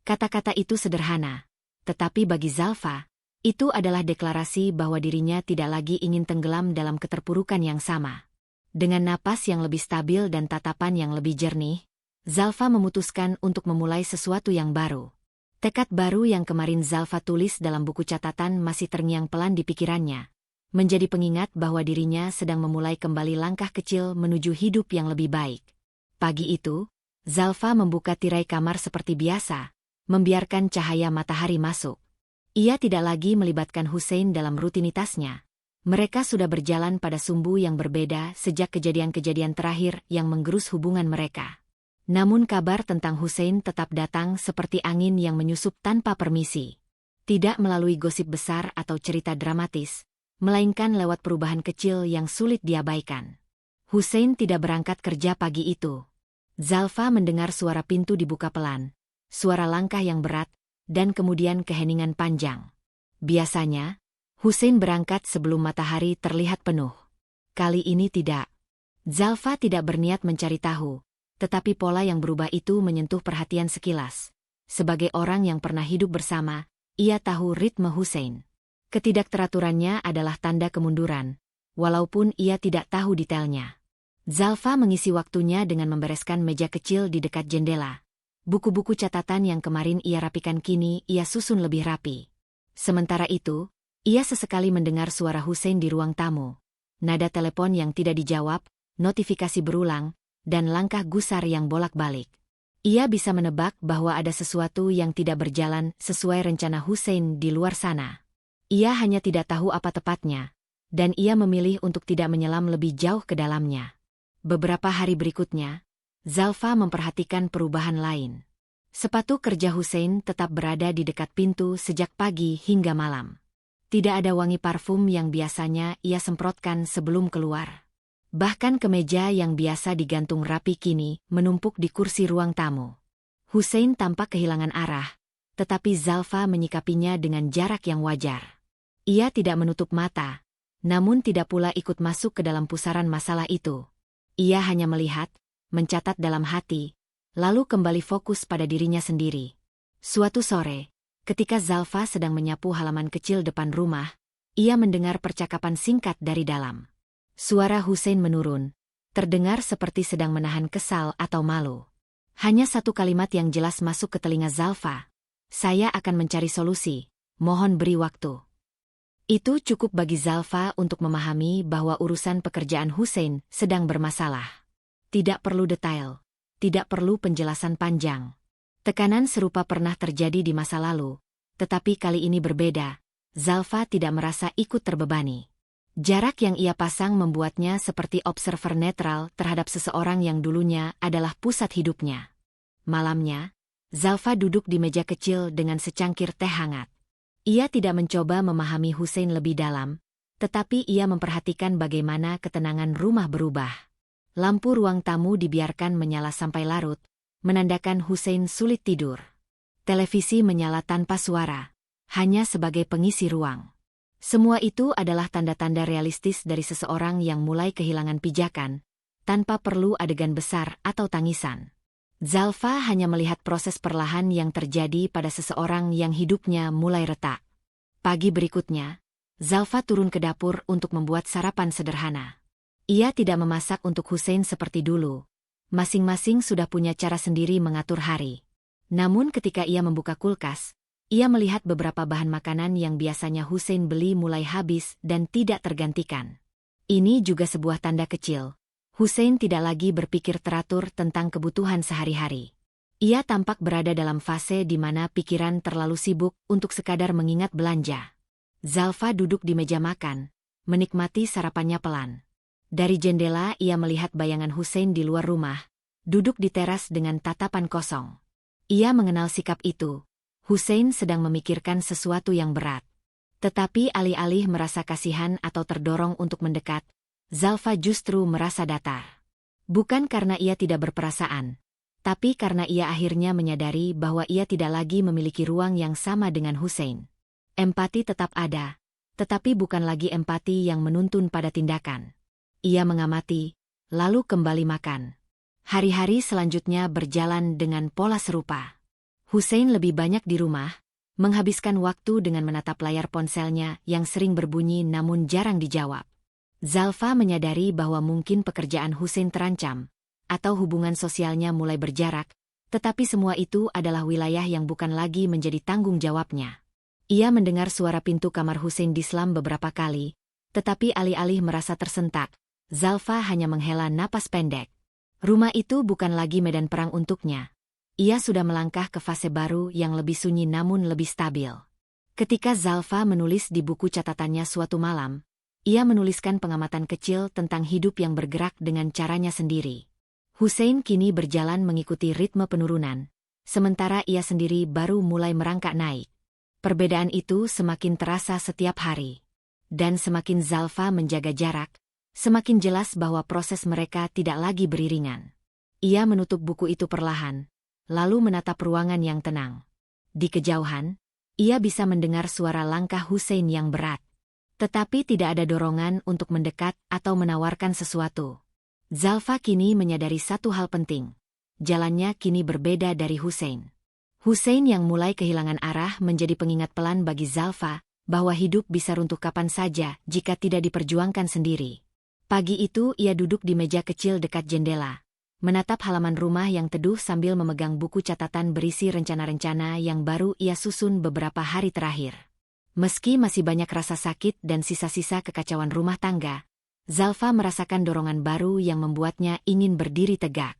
Kata-kata itu sederhana, tetapi bagi Zalfa, itu adalah deklarasi bahwa dirinya tidak lagi ingin tenggelam dalam keterpurukan yang sama. Dengan napas yang lebih stabil dan tatapan yang lebih jernih, Zalfa memutuskan untuk memulai sesuatu yang baru. Tekad baru yang kemarin Zalfa tulis dalam buku catatan masih terngiang pelan di pikirannya, menjadi pengingat bahwa dirinya sedang memulai kembali langkah kecil menuju hidup yang lebih baik. Pagi itu, Zalfa membuka tirai kamar seperti biasa, membiarkan cahaya matahari masuk. Ia tidak lagi melibatkan Hussein dalam rutinitasnya. Mereka sudah berjalan pada sumbu yang berbeda sejak kejadian-kejadian terakhir yang menggerus hubungan mereka. Namun kabar tentang Hussein tetap datang seperti angin yang menyusup tanpa permisi. Tidak melalui gosip besar atau cerita dramatis, melainkan lewat perubahan kecil yang sulit diabaikan. Hussein tidak berangkat kerja pagi itu. Zalfa mendengar suara pintu dibuka pelan, suara langkah yang berat, dan kemudian keheningan panjang. Biasanya, Hussein berangkat sebelum matahari terlihat penuh. Kali ini tidak. Zalfa tidak berniat mencari tahu, tetapi pola yang berubah itu menyentuh perhatian sekilas. Sebagai orang yang pernah hidup bersama, ia tahu ritme Hussein. Ketidakteraturannya adalah tanda kemunduran, walaupun ia tidak tahu detailnya. Zalfa mengisi waktunya dengan membereskan meja kecil di dekat jendela. Buku-buku catatan yang kemarin ia rapikan kini ia susun lebih rapi. Sementara itu, ia sesekali mendengar suara Hussein di ruang tamu. Nada telepon yang tidak dijawab, notifikasi berulang, dan langkah gusar yang bolak-balik. Ia bisa menebak bahwa ada sesuatu yang tidak berjalan sesuai rencana Hussein di luar sana. Ia hanya tidak tahu apa tepatnya, dan ia memilih untuk tidak menyelam lebih jauh ke dalamnya. Beberapa hari berikutnya, Zalfa memperhatikan perubahan lain. Sepatu kerja Hussein tetap berada di dekat pintu sejak pagi hingga malam. Tidak ada wangi parfum yang biasanya ia semprotkan sebelum keluar. Bahkan kemeja yang biasa digantung rapi kini menumpuk di kursi ruang tamu. Hussein tampak kehilangan arah, tetapi Zalfa menyikapinya dengan jarak yang wajar. Ia tidak menutup mata, namun tidak pula ikut masuk ke dalam pusaran masalah itu. Ia hanya melihat, mencatat dalam hati, lalu kembali fokus pada dirinya sendiri. Suatu sore, ketika Zalfa sedang menyapu halaman kecil depan rumah, ia mendengar percakapan singkat dari dalam. Suara Hussein menurun, terdengar seperti sedang menahan kesal atau malu. Hanya satu kalimat yang jelas masuk ke telinga Zalfa. "Saya akan mencari solusi, mohon beri waktu." Itu cukup bagi Zalfa untuk memahami bahwa urusan pekerjaan Hussein sedang bermasalah. Tidak perlu detail, tidak perlu penjelasan panjang. Tekanan serupa pernah terjadi di masa lalu, tetapi kali ini berbeda. Zalfa tidak merasa ikut terbebani. Jarak yang ia pasang membuatnya seperti observer netral terhadap seseorang yang dulunya adalah pusat hidupnya. Malamnya, Zalfa duduk di meja kecil dengan secangkir teh hangat. Ia tidak mencoba memahami Hussein lebih dalam, tetapi ia memperhatikan bagaimana ketenangan rumah berubah. Lampu ruang tamu dibiarkan menyala sampai larut, menandakan Hussein sulit tidur. Televisi menyala tanpa suara, hanya sebagai pengisi ruang. Semua itu adalah tanda-tanda realistis dari seseorang yang mulai kehilangan pijakan, tanpa perlu adegan besar atau tangisan. Zalfa hanya melihat proses perlahan yang terjadi pada seseorang yang hidupnya mulai retak. Pagi berikutnya, Zalfa turun ke dapur untuk membuat sarapan sederhana. Ia tidak memasak untuk Hussein seperti dulu. Masing-masing sudah punya cara sendiri mengatur hari. Namun ketika ia membuka kulkas, ia melihat beberapa bahan makanan yang biasanya Hussein beli mulai habis dan tidak tergantikan. Ini juga sebuah tanda kecil. Hussein tidak lagi berpikir teratur tentang kebutuhan sehari-hari. Ia tampak berada dalam fase di mana pikiran terlalu sibuk untuk sekadar mengingat belanja. Zalfa duduk di meja makan, menikmati sarapannya pelan. Dari jendela ia melihat bayangan Hussein di luar rumah, duduk di teras dengan tatapan kosong. Ia mengenal sikap itu. Hussein sedang memikirkan sesuatu yang berat. Tetapi alih-alih merasa kasihan atau terdorong untuk mendekat, Zalfa justru merasa datar. Bukan karena ia tidak berperasaan, tapi karena ia akhirnya menyadari bahwa ia tidak lagi memiliki ruang yang sama dengan Hussein. Empati tetap ada, tetapi bukan lagi empati yang menuntun pada tindakan. Ia mengamati, lalu kembali makan. Hari-hari selanjutnya berjalan dengan pola serupa. Hussein lebih banyak di rumah, menghabiskan waktu dengan menatap layar ponselnya yang sering berbunyi namun jarang dijawab. Zalfa menyadari bahwa mungkin pekerjaan Hussein terancam, atau hubungan sosialnya mulai berjarak, tetapi semua itu adalah wilayah yang bukan lagi menjadi tanggung jawabnya. Ia mendengar suara pintu kamar Hussein dislam beberapa kali, tetapi alih-alih merasa tersentak, Zalfa hanya menghela napas pendek. Rumah itu bukan lagi medan perang untuknya. Ia sudah melangkah ke fase baru yang lebih sunyi namun lebih stabil. Ketika Zalfa menulis di buku catatannya suatu malam, ia menuliskan pengamatan kecil tentang hidup yang bergerak dengan caranya sendiri. Hussein kini berjalan mengikuti ritme penurunan, sementara ia sendiri baru mulai merangkak naik. Perbedaan itu semakin terasa setiap hari. Dan semakin Zalfa menjaga jarak, semakin jelas bahwa proses mereka tidak lagi beriringan. Ia menutup buku itu perlahan, lalu menatap ruangan yang tenang. Di kejauhan, ia bisa mendengar suara langkah Hussein yang berat. Tetapi tidak ada dorongan untuk mendekat atau menawarkan sesuatu. Zalfa kini menyadari satu hal penting. Jalannya kini berbeda dari Hussein. Hussein yang mulai kehilangan arah menjadi pengingat pelan bagi Zalfa bahwa hidup bisa runtuh kapan saja jika tidak diperjuangkan sendiri. Pagi itu ia duduk di meja kecil dekat jendela, menatap halaman rumah yang teduh sambil memegang buku catatan berisi rencana-rencana yang baru ia susun beberapa hari terakhir. Meski masih banyak rasa sakit dan sisa-sisa kekacauan rumah tangga, Zalfa merasakan dorongan baru yang membuatnya ingin berdiri tegak.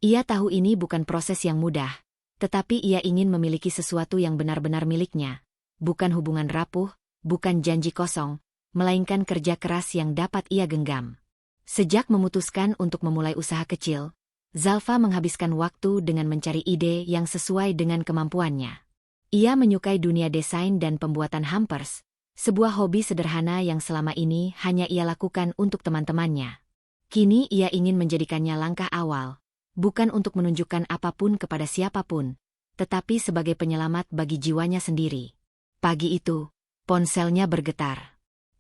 Ia tahu ini bukan proses yang mudah, tetapi ia ingin memiliki sesuatu yang benar-benar miliknya. Bukan hubungan rapuh, bukan janji kosong, melainkan kerja keras yang dapat ia genggam. Sejak memutuskan untuk memulai usaha kecil, Zalfa menghabiskan waktu dengan mencari ide yang sesuai dengan kemampuannya. Ia menyukai dunia desain dan pembuatan hampers, sebuah hobi sederhana yang selama ini hanya ia lakukan untuk teman-temannya. Kini ia ingin menjadikannya langkah awal, bukan untuk menunjukkan apapun kepada siapapun, tetapi sebagai penyelamat bagi jiwanya sendiri. Pagi itu, ponselnya bergetar.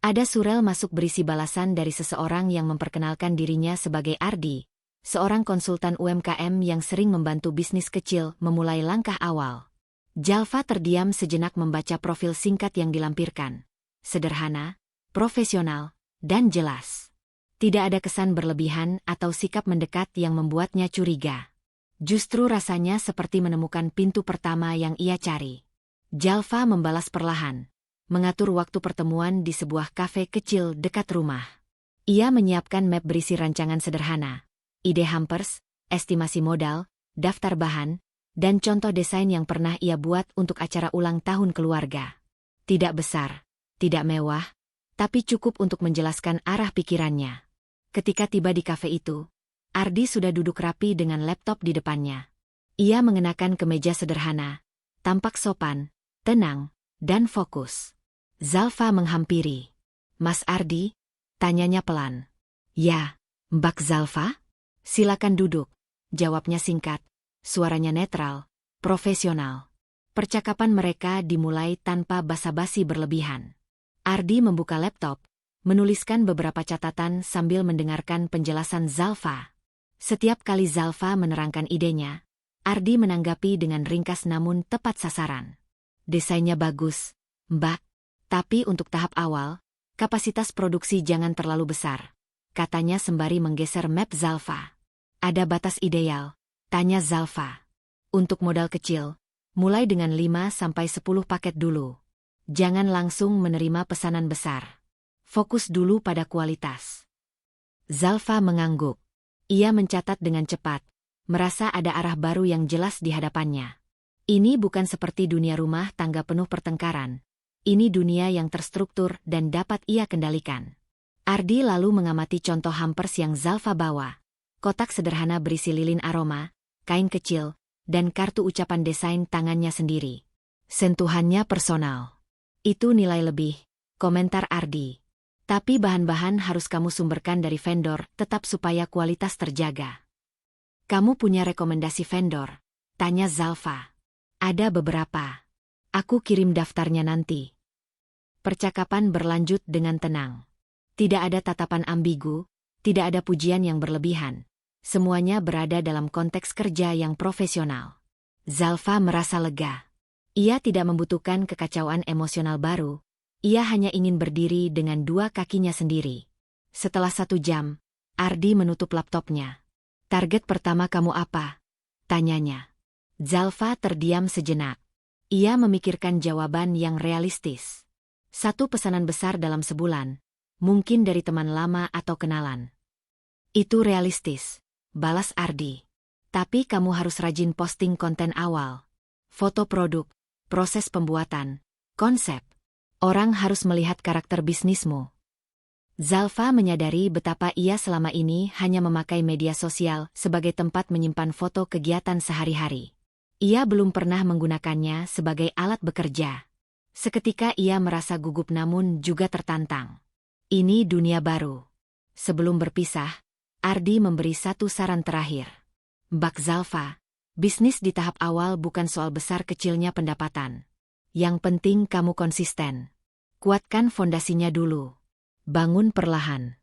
Ada surel masuk berisi balasan dari seseorang yang memperkenalkan dirinya sebagai Ardi, seorang konsultan UMKM yang sering membantu bisnis kecil memulai langkah awal. Zalfa terdiam sejenak membaca profil singkat yang dilampirkan. Sederhana, profesional, dan jelas. Tidak ada kesan berlebihan atau sikap mendekat yang membuatnya curiga. Justru rasanya seperti menemukan pintu pertama yang ia cari. Zalfa membalas perlahan, mengatur waktu pertemuan di sebuah kafe kecil dekat rumah. Ia menyiapkan map berisi rancangan sederhana, ide hampers, estimasi modal, daftar bahan, dan contoh desain yang pernah ia buat untuk acara ulang tahun keluarga. Tidak besar, tidak mewah, tapi cukup untuk menjelaskan arah pikirannya. Ketika tiba di kafe itu, Ardi sudah duduk rapi dengan laptop di depannya. Ia mengenakan kemeja sederhana, tampak sopan, tenang, dan fokus. Zalfa menghampiri. "Mas Ardi?" tanyanya pelan. "Ya, Mbak Zalfa?" "Silakan duduk," jawabnya singkat, suaranya netral, profesional. Percakapan mereka dimulai tanpa basa-basi berlebihan. Ardi membuka laptop, menuliskan beberapa catatan sambil mendengarkan penjelasan Zalfa. Setiap kali Zalfa menerangkan idenya, Ardi menanggapi dengan ringkas namun tepat sasaran. "Desainnya bagus, Mbak. Tapi untuk tahap awal, kapasitas produksi jangan terlalu besar," katanya sembari menggeser map Zalfa. "Ada batas ideal?" tanya Zalfa. "Untuk modal kecil, mulai dengan 5-10 paket dulu. Jangan langsung menerima pesanan besar. Fokus dulu pada kualitas." Zalfa mengangguk. Ia mencatat dengan cepat, merasa ada arah baru yang jelas di hadapannya. Ini bukan seperti dunia rumah tangga penuh pertengkaran. Ini dunia yang terstruktur dan dapat ia kendalikan. Ardi lalu mengamati contoh hampers yang Zalfa bawa. Kotak sederhana berisi lilin aroma, kain kecil, dan kartu ucapan desain tangannya sendiri. Sentuhannya personal. "Itu nilai lebih," komentar Ardi. "Tapi bahan-bahan harus kamu sumberkan dari vendor tetap supaya kualitas terjaga." "Kamu punya rekomendasi vendor?" tanya Zalfa. "Ada beberapa. Aku kirim daftarnya nanti." Percakapan berlanjut dengan tenang. Tidak ada tatapan ambigu, tidak ada pujian yang berlebihan. Semuanya berada dalam konteks kerja yang profesional. Zalfa merasa lega. Ia tidak membutuhkan kekacauan emosional baru. Ia hanya ingin berdiri dengan dua kakinya sendiri. Setelah 1 jam, Ardi menutup laptopnya. "Target pertama kamu apa?" tanyanya. Zalfa terdiam sejenak. Ia memikirkan jawaban yang realistis. 1 pesanan besar dalam sebulan, mungkin dari teman lama atau kenalan. "Itu realistis," balas Ardi. "Tapi kamu harus rajin posting konten awal. Foto produk, proses pembuatan, konsep. Orang harus melihat karakter bisnismu." Zalfa menyadari betapa ia selama ini hanya memakai media sosial sebagai tempat menyimpan foto kegiatan sehari-hari. Ia belum pernah menggunakannya sebagai alat bekerja. Seketika ia merasa gugup namun juga tertantang. Ini dunia baru. Sebelum berpisah, Ardi memberi 1 saran terakhir. "Mbak Zalfa, bisnis di tahap awal bukan soal besar kecilnya pendapatan. Yang penting kamu konsisten. Kuatkan fondasinya dulu. Bangun perlahan."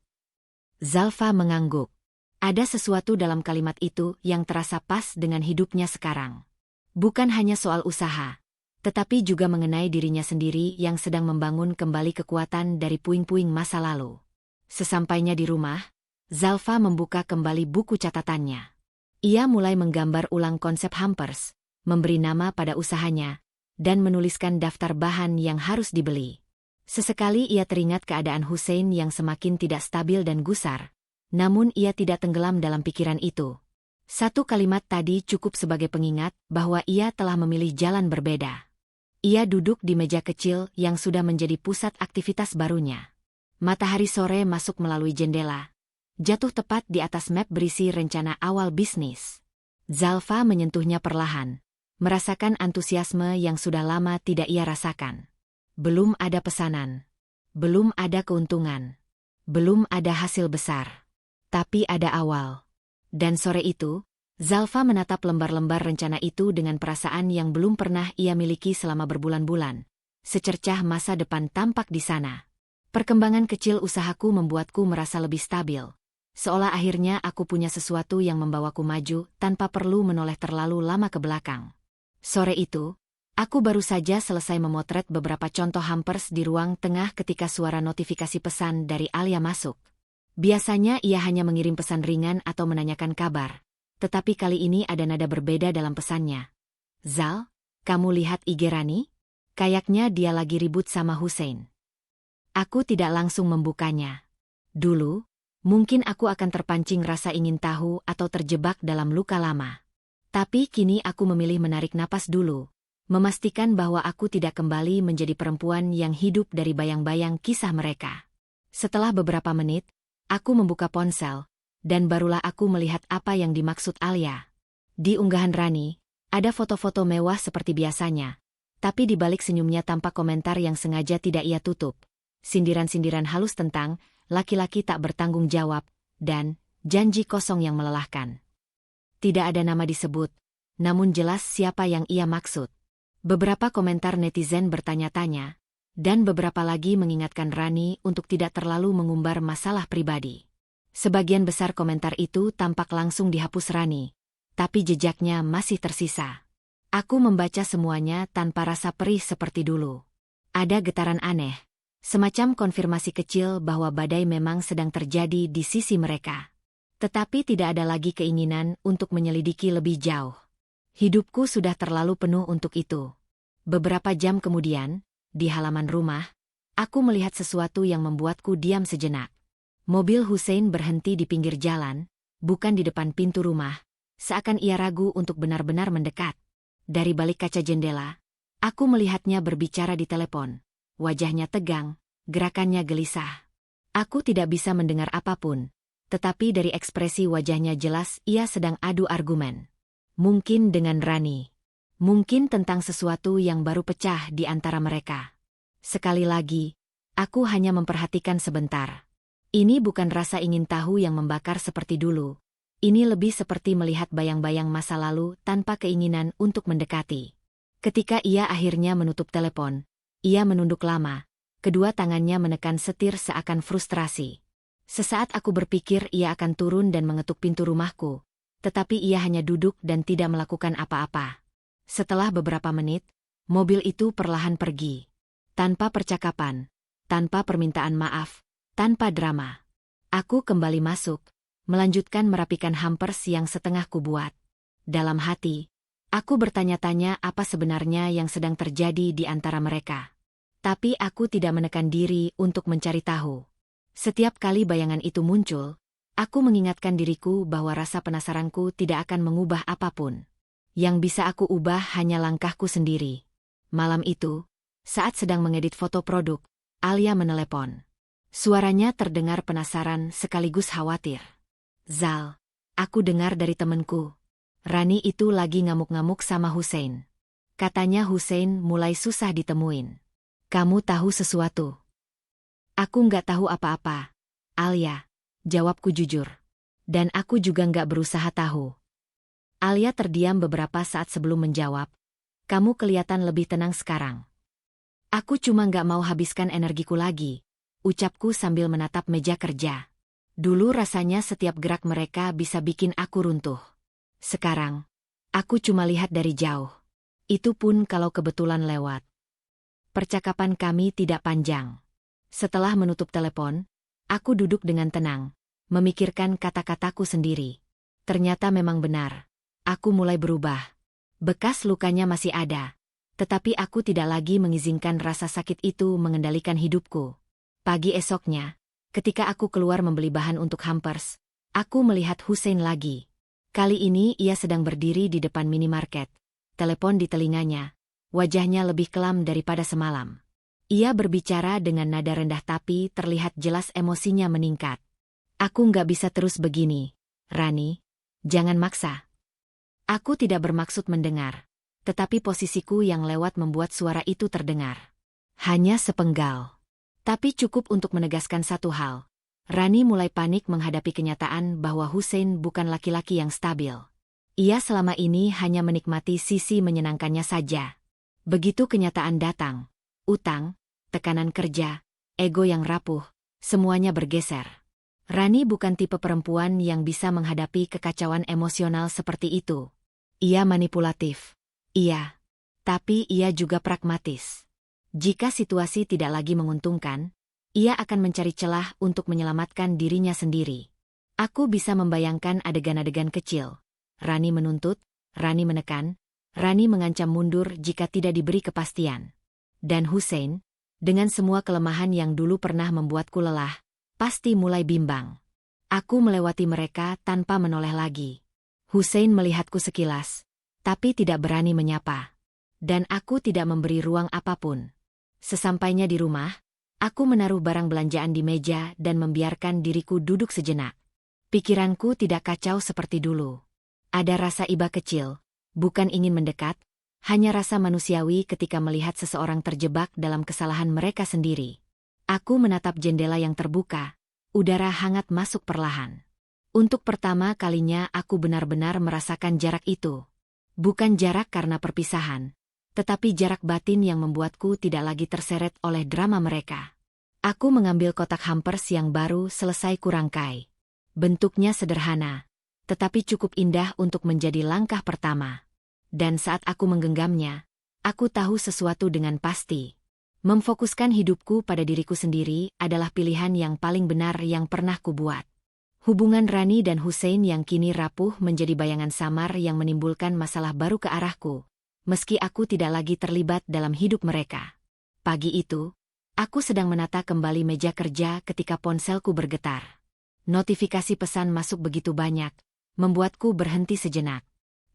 Zalfa mengangguk. Ada sesuatu dalam kalimat itu yang terasa pas dengan hidupnya sekarang. Bukan hanya soal usaha, tetapi juga mengenai dirinya sendiri yang sedang membangun kembali kekuatan dari puing-puing masa lalu. Sesampainya di rumah, Zalfa membuka kembali buku catatannya. Ia mulai menggambar ulang konsep hampers, memberi nama pada usahanya, dan menuliskan daftar bahan yang harus dibeli. Sesekali ia teringat keadaan Hussein yang semakin tidak stabil dan gusar, namun ia tidak tenggelam dalam pikiran itu. 1 kalimat tadi cukup sebagai pengingat bahwa ia telah memilih jalan berbeda. Ia duduk di meja kecil yang sudah menjadi pusat aktivitas barunya. Matahari sore masuk melalui jendela, jatuh tepat di atas map berisi rencana awal bisnis. Zalfa menyentuhnya perlahan, merasakan antusiasme yang sudah lama tidak ia rasakan. Belum ada pesanan, belum ada keuntungan, belum ada hasil besar. Tapi ada awal. Dan sore itu, Zalfa menatap lembar-lembar rencana itu dengan perasaan yang belum pernah ia miliki selama berbulan-bulan. Secercah masa depan tampak di sana. Perkembangan kecil usahaku membuatku merasa lebih stabil. Seolah akhirnya aku punya sesuatu yang membawaku maju tanpa perlu menoleh terlalu lama ke belakang. Sore itu, aku baru saja selesai memotret beberapa contoh hampers di ruang tengah ketika suara notifikasi pesan dari Alia masuk. Biasanya ia hanya mengirim pesan ringan atau menanyakan kabar. Tetapi kali ini ada nada berbeda dalam pesannya. "Zal, kamu lihat IG Rani? Kayaknya dia lagi ribut sama Hussein." Aku tidak langsung membukanya. Dulu, mungkin aku akan terpancing rasa ingin tahu atau terjebak dalam luka lama. Tapi kini aku memilih menarik napas dulu, memastikan bahwa aku tidak kembali menjadi perempuan yang hidup dari bayang-bayang kisah mereka. Setelah beberapa menit, aku membuka ponsel, dan barulah aku melihat apa yang dimaksud Alia. Di unggahan Rani, ada foto-foto mewah seperti biasanya, tapi di balik senyumnya tampak komentar yang sengaja tidak ia tutup. Sindiran-sindiran halus tentang laki-laki tak bertanggung jawab, dan janji kosong yang melelahkan. Tidak ada nama disebut, namun jelas siapa yang ia maksud. Beberapa komentar netizen bertanya-tanya, dan beberapa lagi mengingatkan Rani untuk tidak terlalu mengumbar masalah pribadi. Sebagian besar komentar itu tampak langsung dihapus Rani, tapi jejaknya masih tersisa. Aku membaca semuanya tanpa rasa perih seperti dulu. Ada getaran aneh. Semacam konfirmasi kecil bahwa badai memang sedang terjadi di sisi mereka. Tetapi tidak ada lagi keinginan untuk menyelidiki lebih jauh. Hidupku sudah terlalu penuh untuk itu. Beberapa jam kemudian, di halaman rumah, aku melihat sesuatu yang membuatku diam sejenak. Mobil Hussein berhenti di pinggir jalan, bukan di depan pintu rumah, seakan ia ragu untuk benar-benar mendekat. Dari balik kaca jendela, aku melihatnya berbicara di telepon. Wajahnya tegang, gerakannya gelisah. Aku tidak bisa mendengar apapun, tetapi dari ekspresi wajahnya jelas ia sedang adu argumen. Mungkin dengan Rani. Mungkin tentang sesuatu yang baru pecah di antara mereka. Sekali lagi, aku hanya memperhatikan sebentar. Ini bukan rasa ingin tahu yang membakar seperti dulu. Ini lebih seperti melihat bayang-bayang masa lalu tanpa keinginan untuk mendekati. Ketika ia akhirnya menutup telepon, ia menunduk lama, kedua tangannya menekan setir seakan frustrasi. Sesaat aku berpikir ia akan turun dan mengetuk pintu rumahku, tetapi ia hanya duduk dan tidak melakukan apa-apa. Setelah beberapa menit, mobil itu perlahan pergi. Tanpa percakapan, tanpa permintaan maaf, tanpa drama. Aku kembali masuk, melanjutkan merapikan hampers yang setengah kubuat. Dalam hati, aku bertanya-tanya apa sebenarnya yang sedang terjadi di antara mereka. Tapi aku tidak menekan diri untuk mencari tahu. Setiap kali bayangan itu muncul, aku mengingatkan diriku bahwa rasa penasaranku tidak akan mengubah apapun. Yang bisa aku ubah hanya langkahku sendiri. Malam itu, saat sedang mengedit foto produk, Alia menelepon. Suaranya terdengar penasaran sekaligus khawatir. "Zal, aku dengar dari temenku. Rani itu lagi ngamuk-ngamuk sama Hussein. Katanya Hussein mulai susah ditemuin. Kamu tahu sesuatu?" "Aku nggak tahu apa-apa, Alia," jawabku jujur. "Dan aku juga nggak berusaha tahu." Alia terdiam beberapa saat sebelum menjawab. "Kamu kelihatan lebih tenang sekarang." "Aku cuma nggak mau habiskan energiku lagi," ucapku sambil menatap meja kerja. Dulu rasanya setiap gerak mereka bisa bikin aku runtuh. Sekarang, aku cuma lihat dari jauh. Itu pun kalau kebetulan lewat. Percakapan kami tidak panjang. Setelah menutup telepon, aku duduk dengan tenang, memikirkan kata-kataku sendiri. Ternyata memang benar. Aku mulai berubah. Bekas lukanya masih ada, tetapi aku tidak lagi mengizinkan rasa sakit itu mengendalikan hidupku. Pagi esoknya, ketika aku keluar membeli bahan untuk hampers, aku melihat Hussein lagi. Kali ini ia sedang berdiri di depan minimarket, telepon di telinganya. Wajahnya lebih kelam daripada semalam. Ia berbicara dengan nada rendah tapi terlihat jelas emosinya meningkat. "Aku nggak bisa terus begini, Rani. Jangan maksa." Aku tidak bermaksud mendengar, tetapi posisiku yang lewat membuat suara itu terdengar. Hanya sepenggal. Tapi cukup untuk menegaskan satu hal. Rani mulai panik menghadapi kenyataan bahwa Hussein bukan laki-laki yang stabil. Ia selama ini hanya menikmati sisi menyenangkannya saja. Begitu kenyataan datang, utang, tekanan kerja, ego yang rapuh, semuanya bergeser. Rani bukan tipe perempuan yang bisa menghadapi kekacauan emosional seperti itu. Ia manipulatif. Iya. Tapi ia juga pragmatis. Jika situasi tidak lagi menguntungkan, ia akan mencari celah untuk menyelamatkan dirinya sendiri. Aku bisa membayangkan adegan-adegan kecil. Rani menuntut, Rani menekan, Rani mengancam mundur jika tidak diberi kepastian. Dan Hussein, dengan semua kelemahan yang dulu pernah membuatku lelah, pasti mulai bimbang. Aku melewati mereka tanpa menoleh lagi. Hussein melihatku sekilas, tapi tidak berani menyapa. Dan aku tidak memberi ruang apapun. Sesampainya di rumah, aku menaruh barang belanjaan di meja dan membiarkan diriku duduk sejenak. Pikiranku tidak kacau seperti dulu. Ada rasa iba kecil, bukan ingin mendekat, hanya rasa manusiawi ketika melihat seseorang terjebak dalam kesalahan mereka sendiri. Aku menatap jendela yang terbuka, udara hangat masuk perlahan. Untuk pertama kalinya aku benar-benar merasakan jarak itu. Bukan jarak karena perpisahan, tetapi jarak batin yang membuatku tidak lagi terseret oleh drama mereka. Aku mengambil kotak hampers yang baru selesai kurangkai. Bentuknya sederhana, tetapi cukup indah untuk menjadi langkah pertama. Dan saat aku menggenggamnya, aku tahu sesuatu dengan pasti. Memfokuskan hidupku pada diriku sendiri adalah pilihan yang paling benar yang pernah kubuat. Hubungan Rani dan Hussein yang kini rapuh menjadi bayangan samar yang menimbulkan masalah baru ke arahku, meski aku tidak lagi terlibat dalam hidup mereka. Pagi itu, aku sedang menata kembali meja kerja ketika ponselku bergetar. Notifikasi pesan masuk begitu banyak, membuatku berhenti sejenak.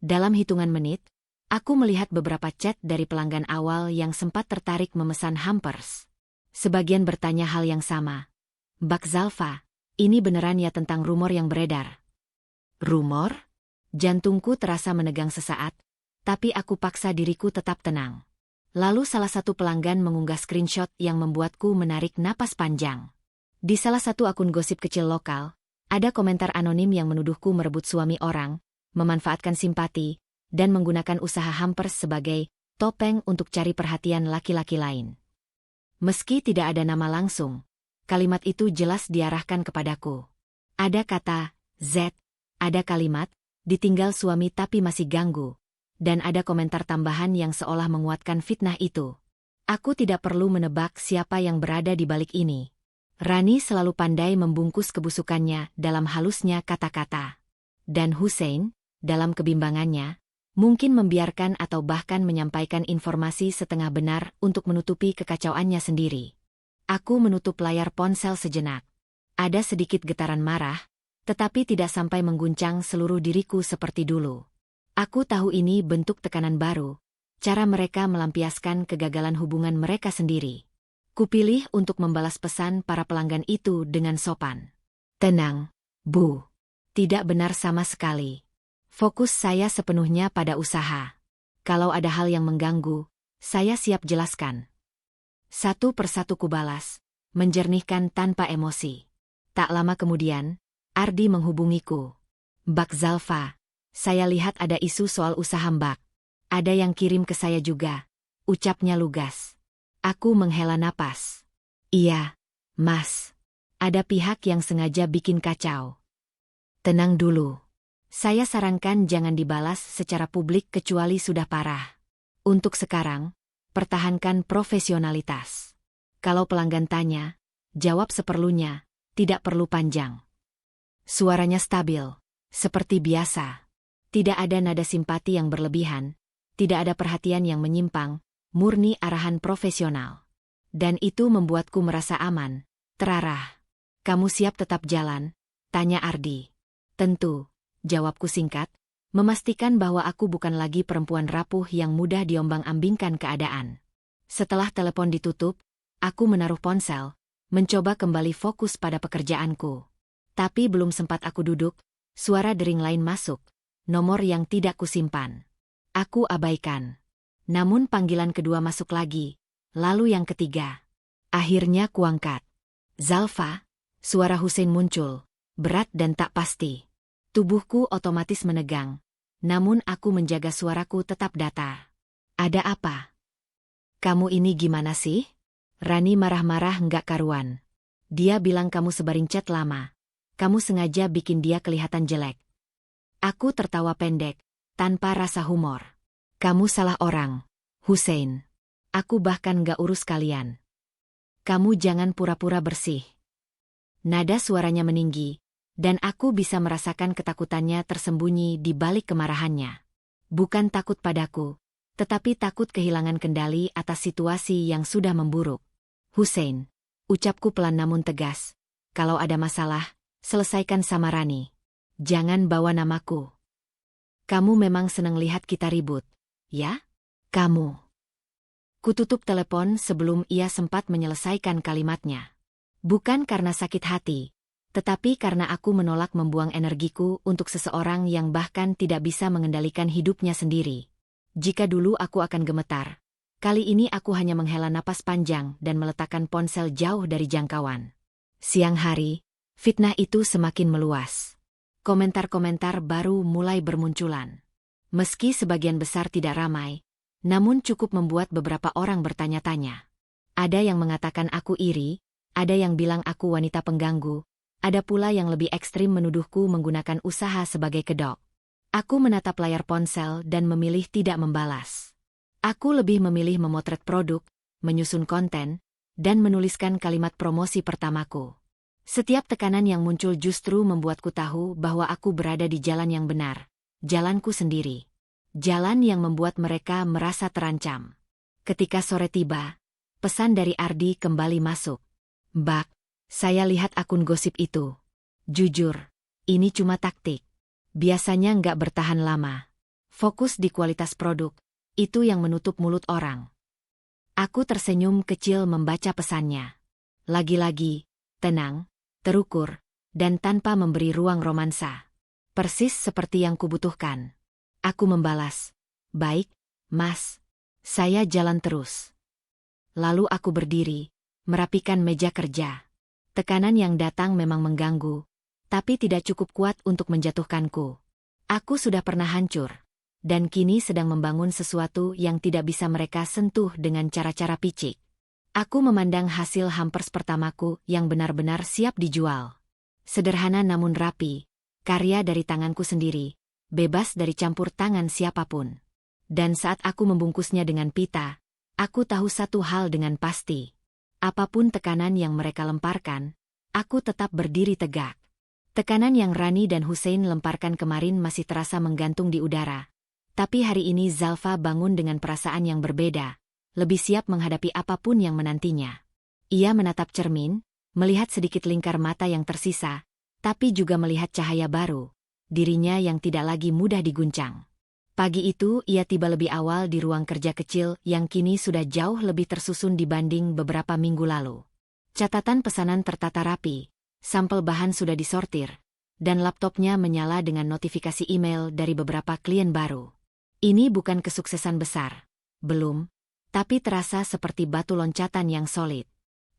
Dalam hitungan menit, aku melihat beberapa chat dari pelanggan awal yang sempat tertarik memesan hampers. Sebagian bertanya hal yang sama. Mbak Zalfa, ini beneran ya tentang rumor yang beredar? Rumor? Jantungku terasa menegang sesaat, tapi aku paksa diriku tetap tenang. Lalu salah satu pelanggan mengunggah screenshot yang membuatku menarik napas panjang. Di salah satu akun gosip kecil lokal, ada komentar anonim yang menuduhku merebut suami orang, memanfaatkan simpati, dan menggunakan usaha hampers sebagai topeng untuk cari perhatian laki-laki lain. Meski tidak ada nama langsung, kalimat itu jelas diarahkan kepadaku. Ada kata Z, ada kalimat ditinggal suami tapi masih ganggu, dan ada komentar tambahan yang seolah menguatkan fitnah itu. Aku tidak perlu menebak siapa yang berada di balik ini. Rani selalu pandai membungkus kebusukannya dalam halusnya kata-kata. Dan Hussein, dalam kebimbangannya, mungkin membiarkan atau bahkan menyampaikan informasi setengah benar untuk menutupi kekacauannya sendiri. Aku menutup layar ponsel sejenak. Ada sedikit getaran marah, tetapi tidak sampai mengguncang seluruh diriku seperti dulu. Aku tahu ini bentuk tekanan baru, cara mereka melampiaskan kegagalan hubungan mereka sendiri. Kupilih untuk membalas pesan para pelanggan itu dengan sopan. Tenang, Bu. Tidak benar sama sekali. Fokus saya sepenuhnya pada usaha. Kalau ada hal yang mengganggu, saya siap jelaskan. Satu persatu kubalas, menjernihkan tanpa emosi. Tak lama kemudian, Ardi menghubungiku. Mbak Zalfa, saya lihat ada isu soal usaha Mbak. Ada yang kirim ke saya juga, ucapnya lugas. Aku menghela napas. Iya, Mas. Ada pihak yang sengaja bikin kacau. Tenang dulu. Saya sarankan jangan dibalas secara publik kecuali sudah parah. Untuk sekarang, pertahankan profesionalitas. Kalau pelanggan tanya, jawab seperlunya, tidak perlu panjang. Suaranya stabil, seperti biasa. Tidak ada nada simpati yang berlebihan, tidak ada perhatian yang menyimpang, murni arahan profesional. Dan itu membuatku merasa aman, terarah. Kamu siap tetap jalan? Tanya Ardi. Tentu, jawabku singkat, memastikan bahwa aku bukan lagi perempuan rapuh yang mudah diombang-ambingkan keadaan. Setelah telepon ditutup, aku menaruh ponsel, mencoba kembali fokus pada pekerjaanku. Tapi belum sempat aku duduk, suara dering lain masuk, nomor yang tidak kusimpan. Aku abaikan. Namun panggilan kedua masuk lagi, lalu yang ketiga. Akhirnya kuangkat. Zalfa, suara Hussein muncul, berat dan tak pasti. Tubuhku otomatis menegang, namun aku menjaga suaraku tetap datar. Ada apa? Kamu ini gimana sih? Rani marah-marah nggak karuan. Dia bilang kamu sebarin chat lama. Kamu sengaja bikin dia kelihatan jelek. Aku tertawa pendek, tanpa rasa humor. Kamu salah orang, Hussein. Aku bahkan nggak urus kalian. Kamu jangan pura-pura bersih. Nada suaranya meninggi, dan aku bisa merasakan ketakutannya tersembunyi di balik kemarahannya. Bukan takut padaku, tetapi takut kehilangan kendali atas situasi yang sudah memburuk. Hussein, ucapku pelan namun tegas. Kalau ada masalah, selesaikan sama Rani. Jangan bawa namaku. Kamu memang senang lihat kita ribut, ya? Kamu. Kututup telepon sebelum ia sempat menyelesaikan kalimatnya. Bukan karena sakit hati, tetapi karena aku menolak membuang energiku untuk seseorang yang bahkan tidak bisa mengendalikan hidupnya sendiri. Jika dulu aku akan gemetar, kali ini aku hanya menghela napas panjang dan meletakkan ponsel jauh dari jangkauan. Siang hari, fitnah itu semakin meluas. Komentar-komentar baru mulai bermunculan. Meski sebagian besar tidak ramai, namun cukup membuat beberapa orang bertanya-tanya. Ada yang mengatakan aku iri, ada yang bilang aku wanita pengganggu, ada pula yang lebih ekstrim menuduhku menggunakan usaha sebagai kedok. Aku menatap layar ponsel dan memilih tidak membalas. Aku lebih memilih memotret produk, menyusun konten, dan menuliskan kalimat promosi pertamaku. Setiap tekanan yang muncul justru membuatku tahu bahwa aku berada di jalan yang benar, jalanku sendiri. Jalan yang membuat mereka merasa terancam. Ketika sore tiba, pesan dari Ardi kembali masuk. Mbak, saya lihat akun gosip itu. Jujur, ini cuma taktik. Biasanya nggak bertahan lama. Fokus di kualitas produk, itu yang menutup mulut orang. Aku tersenyum kecil membaca pesannya. Lagi-lagi, tenang, terukur, dan tanpa memberi ruang romansa. Persis seperti yang kubutuhkan. Aku membalas, baik, Mas. Saya jalan terus. Lalu aku berdiri, merapikan meja kerja. Tekanan yang datang memang mengganggu, tapi tidak cukup kuat untuk menjatuhkanku. Aku sudah pernah hancur, dan kini sedang membangun sesuatu yang tidak bisa mereka sentuh dengan cara-cara picik. Aku memandang hasil hampers pertamaku yang benar-benar siap dijual. Sederhana namun rapi, karya dari tanganku sendiri, bebas dari campur tangan siapapun. Dan saat aku membungkusnya dengan pita, aku tahu satu hal dengan pasti. Apapun tekanan yang mereka lemparkan, aku tetap berdiri tegak. Tekanan yang Rani dan Hussein lemparkan kemarin masih terasa menggantung di udara. Tapi hari ini Zalfa bangun dengan perasaan yang berbeda, lebih siap menghadapi apapun yang menantinya. Ia menatap cermin, melihat sedikit lingkar mata yang tersisa, tapi juga melihat cahaya baru, dirinya yang tidak lagi mudah diguncang. Pagi itu ia tiba lebih awal di ruang kerja kecil yang kini sudah jauh lebih tersusun dibanding beberapa minggu lalu. Catatan pesanan tertata rapi, sampel bahan sudah disortir, dan laptopnya menyala dengan notifikasi email dari beberapa klien baru. Ini bukan kesuksesan besar, belum, tapi terasa seperti batu loncatan yang solid.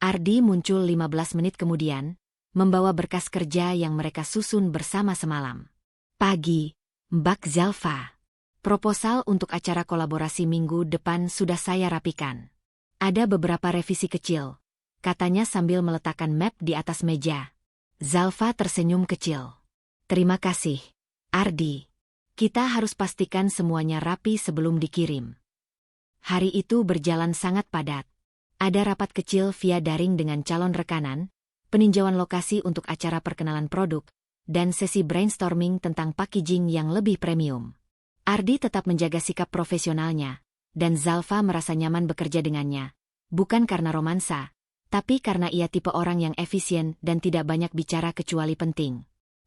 Ardi muncul 15 menit kemudian, membawa berkas kerja yang mereka susun bersama semalam. Pagi, Mbak Zalfa. Proposal untuk acara kolaborasi minggu depan sudah saya rapikan. Ada beberapa revisi kecil, katanya sambil meletakkan map di atas meja. Zalfa tersenyum kecil. Terima kasih, Ardi. Kita harus pastikan semuanya rapi sebelum dikirim. Hari itu berjalan sangat padat. Ada rapat kecil via daring dengan calon rekanan, peninjauan lokasi untuk acara perkenalan produk, dan sesi brainstorming tentang packaging yang lebih premium. Ardi tetap menjaga sikap profesionalnya, dan Zalfa merasa nyaman bekerja dengannya. Bukan karena romansa, tapi karena ia tipe orang yang efisien dan tidak banyak bicara kecuali penting.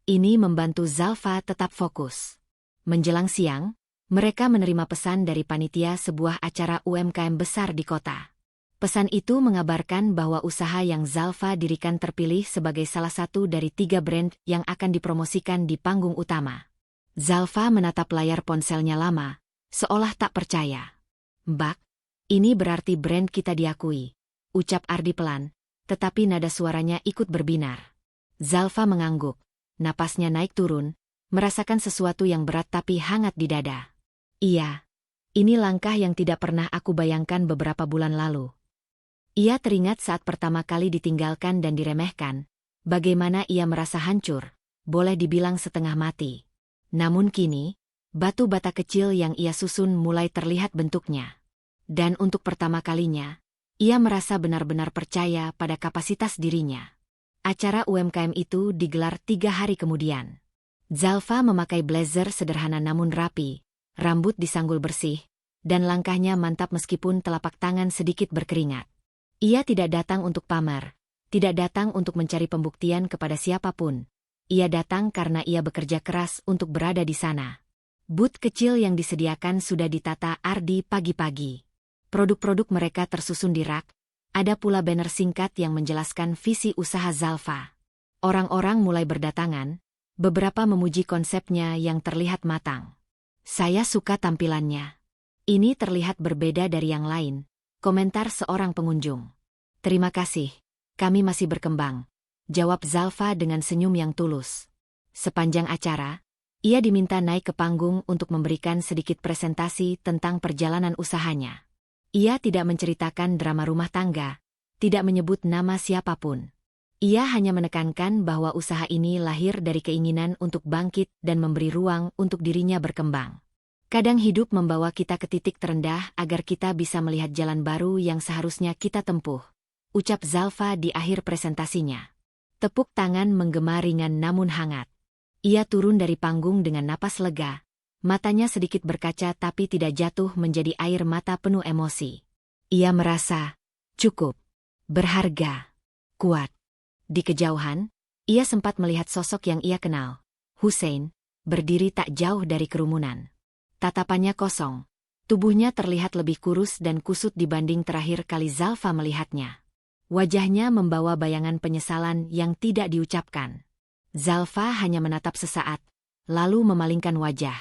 Ini membantu Zalfa tetap fokus. Menjelang siang, mereka menerima pesan dari panitia sebuah acara UMKM besar di kota. Pesan itu mengabarkan bahwa usaha yang Zalfa dirikan terpilih sebagai salah satu dari 3 brand yang akan dipromosikan di panggung utama. Zalfa menatap layar ponselnya lama, seolah tak percaya. Mbak, ini berarti brand kita diakui, ucap Ardi pelan, tetapi nada suaranya ikut berbinar. Zalfa mengangguk, napasnya naik turun, merasakan sesuatu yang berat tapi hangat di dada. Iya, ini langkah yang tidak pernah aku bayangkan beberapa bulan lalu. Ia teringat saat pertama kali ditinggalkan dan diremehkan, bagaimana ia merasa hancur, boleh dibilang setengah mati. Namun kini, batu bata kecil yang ia susun mulai terlihat bentuknya. Dan untuk pertama kalinya, ia merasa benar-benar percaya pada kapasitas dirinya. Acara UMKM itu digelar 3 hari kemudian. Zalfa memakai blazer sederhana namun rapi, rambut disanggul bersih, dan langkahnya mantap meskipun telapak tangan sedikit berkeringat. Ia tidak datang untuk pamer, tidak datang untuk mencari pembuktian kepada siapapun. Ia datang karena ia bekerja keras untuk berada di sana. Booth kecil yang disediakan sudah ditata Ardi pagi-pagi. Produk-produk mereka tersusun di rak, ada pula banner singkat yang menjelaskan visi usaha Zalfa. Orang-orang mulai berdatangan, beberapa memuji konsepnya yang terlihat matang. Saya suka tampilannya. Ini terlihat berbeda dari yang lain, komentar seorang pengunjung. Terima kasih, kami masih berkembang, jawab Zalfa dengan senyum yang tulus. Sepanjang acara, ia diminta naik ke panggung untuk memberikan sedikit presentasi tentang perjalanan usahanya. Ia tidak menceritakan drama rumah tangga, tidak menyebut nama siapapun. Ia hanya menekankan bahwa usaha ini lahir dari keinginan untuk bangkit dan memberi ruang untuk dirinya berkembang. Kadang hidup membawa kita ke titik terendah agar kita bisa melihat jalan baru yang seharusnya kita tempuh, ucap Zalfa di akhir presentasinya. Tepuk tangan menggema ringan namun hangat. Ia turun dari panggung dengan napas lega. Matanya sedikit berkaca tapi tidak jatuh menjadi air mata penuh emosi. Ia merasa cukup, berharga, kuat. Di kejauhan, ia sempat melihat sosok yang ia kenal, Hussein, berdiri tak jauh dari kerumunan. Tatapannya kosong, tubuhnya terlihat lebih kurus dan kusut dibanding terakhir kali Zalfa melihatnya. Wajahnya membawa bayangan penyesalan yang tidak diucapkan. Zalfa hanya menatap sesaat, lalu memalingkan wajah.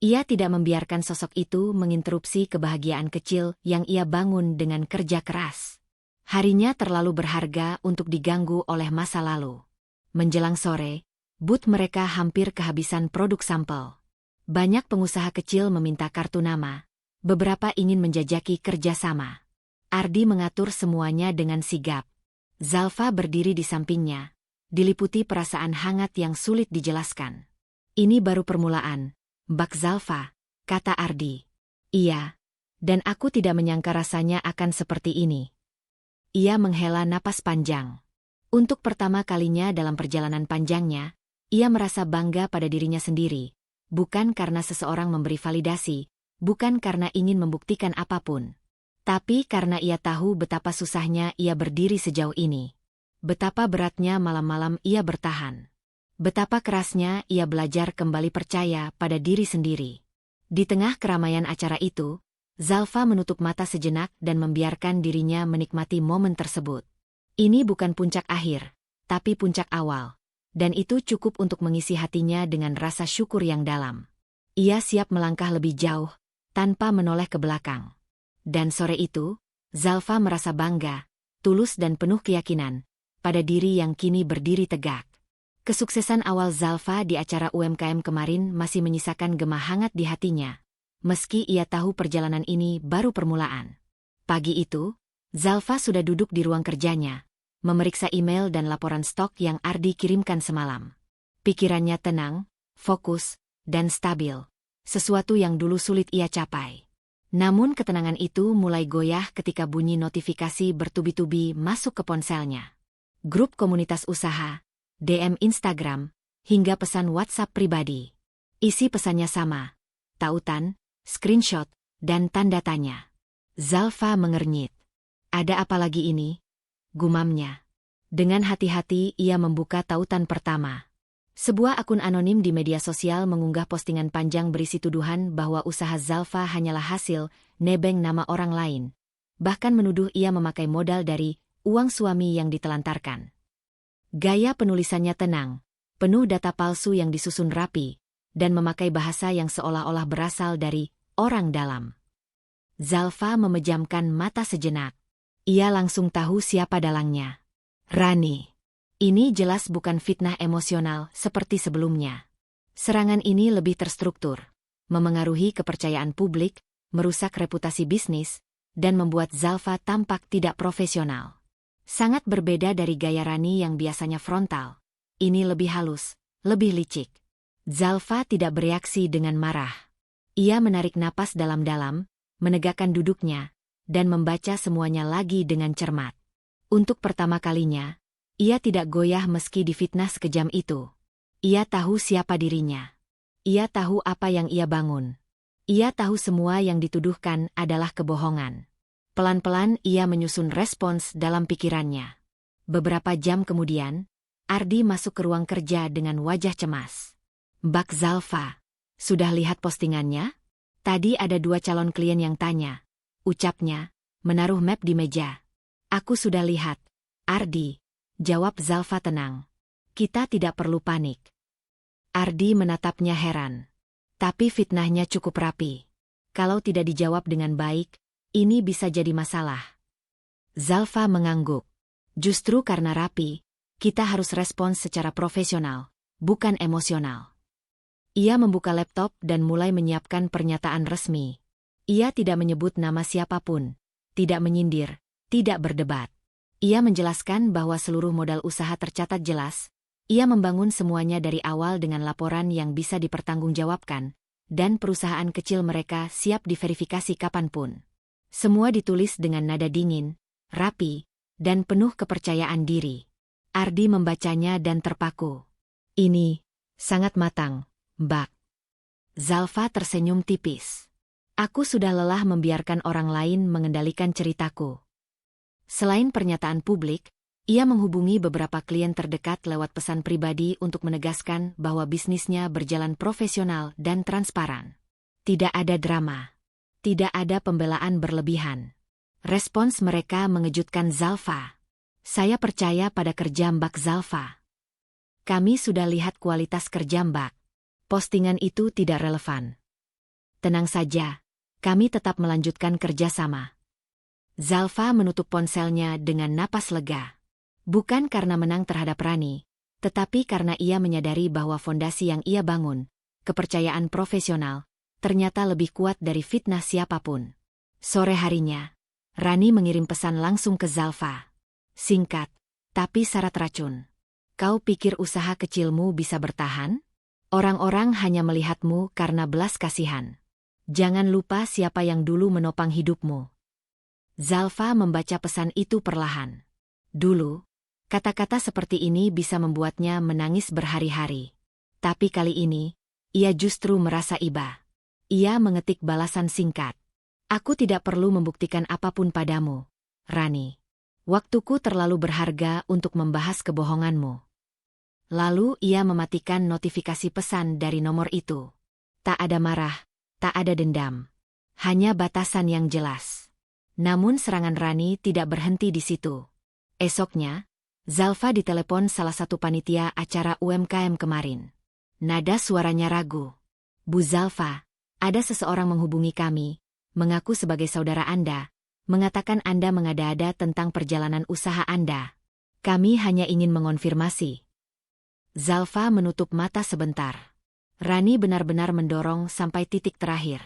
Ia tidak membiarkan sosok itu menginterupsi kebahagiaan kecil yang ia bangun dengan kerja keras. Harinya terlalu berharga untuk diganggu oleh masa lalu. Menjelang sore, booth mereka hampir kehabisan produk sampel. Banyak pengusaha kecil meminta kartu nama, beberapa ingin menjajaki kerjasama. Ardi mengatur semuanya dengan sigap. Zalfa berdiri di sampingnya, diliputi perasaan hangat yang sulit dijelaskan. Ini baru permulaan, Mbak Zalfa, kata Ardi. Iya, dan aku tidak menyangka rasanya akan seperti ini. Ia menghela napas panjang. Untuk pertama kalinya dalam perjalanan panjangnya, ia merasa bangga pada dirinya sendiri, bukan karena seseorang memberi validasi, bukan karena ingin membuktikan apapun. Tapi karena ia tahu betapa susahnya ia berdiri sejauh ini. Betapa beratnya malam-malam ia bertahan. Betapa kerasnya ia belajar kembali percaya pada diri sendiri. Di tengah keramaian acara itu, Zalfa menutup mata sejenak dan membiarkan dirinya menikmati momen tersebut. Ini bukan puncak akhir, tapi puncak awal. Dan itu cukup untuk mengisi hatinya dengan rasa syukur yang dalam. Ia siap melangkah lebih jauh, tanpa menoleh ke belakang. Dan sore itu, Zalfa merasa bangga, tulus dan penuh keyakinan, pada diri yang kini berdiri tegak. Kesuksesan awal Zalfa di acara UMKM kemarin masih menyisakan gema hangat di hatinya, meski ia tahu perjalanan ini baru permulaan. Pagi itu, Zalfa sudah duduk di ruang kerjanya, memeriksa email dan laporan stok yang Ardi kirimkan semalam. Pikirannya tenang, fokus, dan stabil, sesuatu yang dulu sulit ia capai. Namun ketenangan itu mulai goyah ketika bunyi notifikasi bertubi-tubi masuk ke ponselnya. Grup komunitas usaha, DM Instagram, hingga pesan WhatsApp pribadi. Isi pesannya sama, tautan, screenshot, dan tanda tanya. Zalfa mengernyit. Ada apa lagi ini? Gumamnya. Dengan hati-hati ia membuka tautan pertama. Sebuah akun anonim di media sosial mengunggah postingan panjang berisi tuduhan bahwa usaha Zalfa hanyalah hasil nebeng nama orang lain. Bahkan menuduh ia memakai modal dari uang suami yang ditelantarkan. Gaya penulisannya tenang, penuh data palsu yang disusun rapi, dan memakai bahasa yang seolah-olah berasal dari orang dalam. Zalfa memejamkan mata sejenak. Ia langsung tahu siapa dalangnya. Rani. Ini jelas bukan fitnah emosional seperti sebelumnya. Serangan ini lebih terstruktur, memengaruhi kepercayaan publik, merusak reputasi bisnis, dan membuat Zalfa tampak tidak profesional. Sangat berbeda dari gaya Rani yang biasanya frontal. Ini lebih halus, lebih licik. Zalfa tidak bereaksi dengan marah. Ia menarik napas dalam-dalam, menegakkan duduknya, dan membaca semuanya lagi dengan cermat. Untuk pertama kalinya, ia tidak goyah meski difitnah sekejam itu. Ia tahu siapa dirinya. Ia tahu apa yang ia bangun. Ia tahu semua yang dituduhkan adalah kebohongan. Pelan-pelan ia menyusun respons dalam pikirannya. Beberapa jam kemudian, Ardi masuk ke ruang kerja dengan wajah cemas. "Mbak Zalfa, sudah lihat postingannya? Tadi ada 2 calon klien yang tanya," ucapnya, menaruh map di meja. "Aku sudah lihat, Ardi," jawab Zalfa tenang. "Kita tidak perlu panik." Ardi menatapnya heran. Tapi fitnahnya cukup rapi. Kalau tidak dijawab dengan baik, ini bisa jadi masalah. Zalfa mengangguk. Justru karena rapi, kita harus respons secara profesional, bukan emosional. Ia membuka laptop dan mulai menyiapkan pernyataan resmi. Ia tidak menyebut nama siapapun, tidak menyindir, tidak berdebat. Ia menjelaskan bahwa seluruh modal usaha tercatat jelas. Ia membangun semuanya dari awal dengan laporan yang bisa dipertanggungjawabkan, dan perusahaan kecil mereka siap diverifikasi kapanpun. Semua ditulis dengan nada dingin, rapi, dan penuh kepercayaan diri. Ardi membacanya dan terpaku. "Ini sangat matang, Mbak." Zalfa tersenyum tipis. "Aku sudah lelah membiarkan orang lain mengendalikan ceritaku." Selain pernyataan publik, ia menghubungi beberapa klien terdekat lewat pesan pribadi untuk menegaskan bahwa bisnisnya berjalan profesional dan transparan. Tidak ada drama. Tidak ada pembelaan berlebihan. Respons mereka mengejutkan Zalfa. "Saya percaya pada kerja Mbak Zalfa. Kami sudah lihat kualitas kerja Mbak. Postingan itu tidak relevan. Tenang saja, kami tetap melanjutkan kerjasama." Zalfa menutup ponselnya dengan napas lega. Bukan karena menang terhadap Rani, tetapi karena ia menyadari bahwa fondasi yang ia bangun, kepercayaan profesional, ternyata lebih kuat dari fitnah siapapun. Sore harinya, Rani mengirim pesan langsung ke Zalfa. Singkat, tapi syarat racun. "Kau pikir usaha kecilmu bisa bertahan? Orang-orang hanya melihatmu karena belas kasihan. Jangan lupa siapa yang dulu menopang hidupmu." Zalfa membaca pesan itu perlahan. Dulu, kata-kata seperti ini bisa membuatnya menangis berhari-hari. Tapi kali ini, ia justru merasa iba. Ia mengetik balasan singkat. "Aku tidak perlu membuktikan apapun padamu, Rani. Waktuku terlalu berharga untuk membahas kebohonganmu." Lalu ia mematikan notifikasi pesan dari nomor itu. Tak ada marah, tak ada dendam. Hanya batasan yang jelas. Namun serangan Rani tidak berhenti di situ. Esoknya, Zalfa ditelepon salah satu panitia acara UMKM kemarin. Nada suaranya ragu. "Bu Zalfa, ada seseorang menghubungi kami, mengaku sebagai saudara Anda, mengatakan Anda mengada-ada tentang perjalanan usaha Anda. Kami hanya ingin mengonfirmasi." Zalfa menutup mata sebentar. Rani benar-benar mendorong sampai titik terakhir.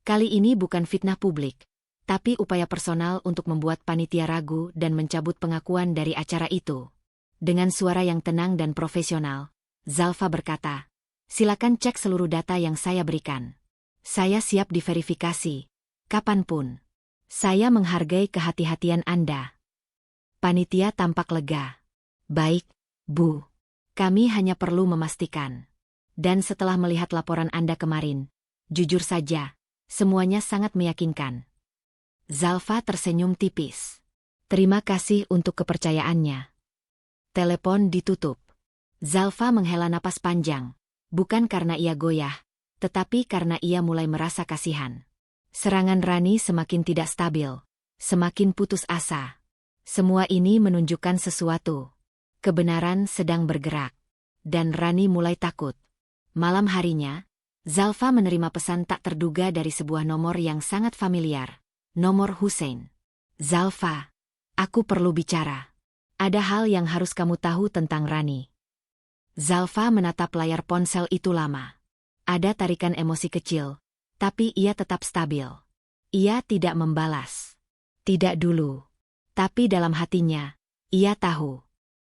Kali ini bukan fitnah publik, tapi upaya personal untuk membuat panitia ragu dan mencabut pengakuan dari acara itu. Dengan suara yang tenang dan profesional, Zalfa berkata, "Silakan cek seluruh data yang saya berikan. Saya siap diverifikasi, kapanpun. Saya menghargai kehati-hatian Anda." Panitia tampak lega. "Baik, Bu. Kami hanya perlu memastikan. Dan setelah melihat laporan Anda kemarin, jujur saja, semuanya sangat meyakinkan." Zalfa tersenyum tipis. "Terima kasih untuk kepercayaannya." Telepon ditutup. Zalfa menghela napas panjang, bukan karena ia goyah, tetapi karena ia mulai merasa kasihan. Serangan Rani semakin tidak stabil, semakin putus asa. Semua ini menunjukkan sesuatu. Kebenaran sedang bergerak. Dan Rani mulai takut. Malam harinya, Zalfa menerima pesan tak terduga dari sebuah nomor yang sangat familiar. Nomor Hussein. "Zalfa, aku perlu bicara. Ada hal yang harus kamu tahu tentang Rani." Zalfa menatap layar ponsel itu lama. Ada tarikan emosi kecil, tapi ia tetap stabil. Ia tidak membalas. Tidak dulu. Tapi dalam hatinya, ia tahu.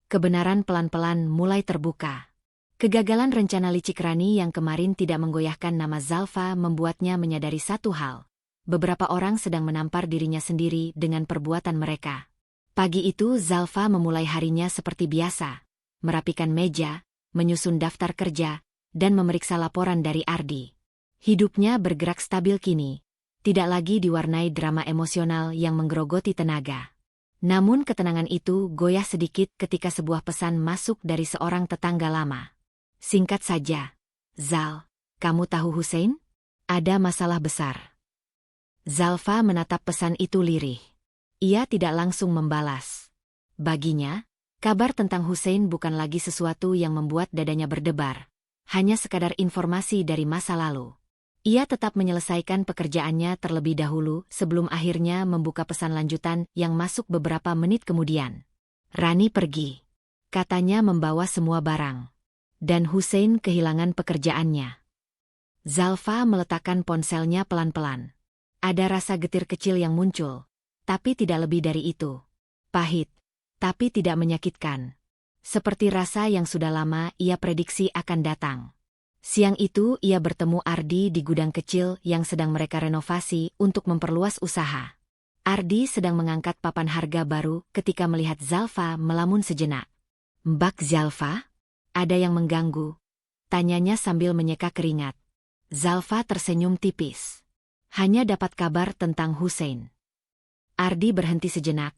Kebenaran pelan-pelan mulai terbuka. Kegagalan rencana licik Rani yang kemarin tidak menggoyahkan nama Zalfa membuatnya menyadari satu hal. Beberapa orang sedang menampar dirinya sendiri dengan perbuatan mereka. Pagi itu Zalfa memulai harinya seperti biasa. Merapikan meja, menyusun daftar kerja, dan memeriksa laporan dari Ardi. Hidupnya bergerak stabil kini. Tidak lagi diwarnai drama emosional yang menggerogoti tenaga. Namun ketenangan itu goyah sedikit ketika sebuah pesan masuk dari seorang tetangga lama. Singkat saja, "Zal, kamu tahu Hussein? Ada masalah besar." Zalfa menatap pesan itu lirih. Ia tidak langsung membalas. Baginya, kabar tentang Hussein bukan lagi sesuatu yang membuat dadanya berdebar. Hanya sekadar informasi dari masa lalu. Ia tetap menyelesaikan pekerjaannya terlebih dahulu sebelum akhirnya membuka pesan lanjutan yang masuk beberapa menit kemudian. Rani pergi. Katanya membawa semua barang. Dan Hussein kehilangan pekerjaannya. Zalfa meletakkan ponselnya pelan-pelan. Ada rasa getir kecil yang muncul, tapi tidak lebih dari itu. Pahit, tapi tidak menyakitkan. Seperti rasa yang sudah lama ia prediksi akan datang. Siang itu ia bertemu Ardi di gudang kecil yang sedang mereka renovasi untuk memperluas usaha. Ardi sedang mengangkat papan harga baru ketika melihat Zalfa melamun sejenak. "Mbak Zalfa? Ada yang mengganggu?" tanyanya sambil menyeka keringat. Zalfa tersenyum tipis. "Hanya dapat kabar tentang Hussein." Ardi berhenti sejenak,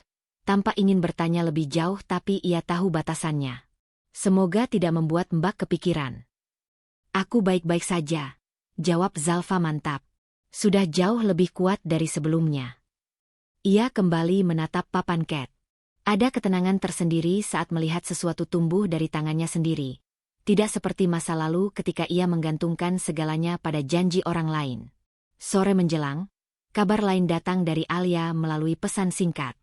tanpa ingin bertanya lebih jauh tapi ia tahu batasannya. "Semoga tidak membuat Mbak kepikiran." "Aku baik-baik saja," jawab Zalfa mantap. Sudah jauh lebih kuat dari sebelumnya. Ia kembali menatap papan cat. Ada ketenangan tersendiri saat melihat sesuatu tumbuh dari tangannya sendiri. Tidak seperti masa lalu ketika ia menggantungkan segalanya pada janji orang lain. Sore menjelang, kabar lain datang dari Alia melalui pesan singkat.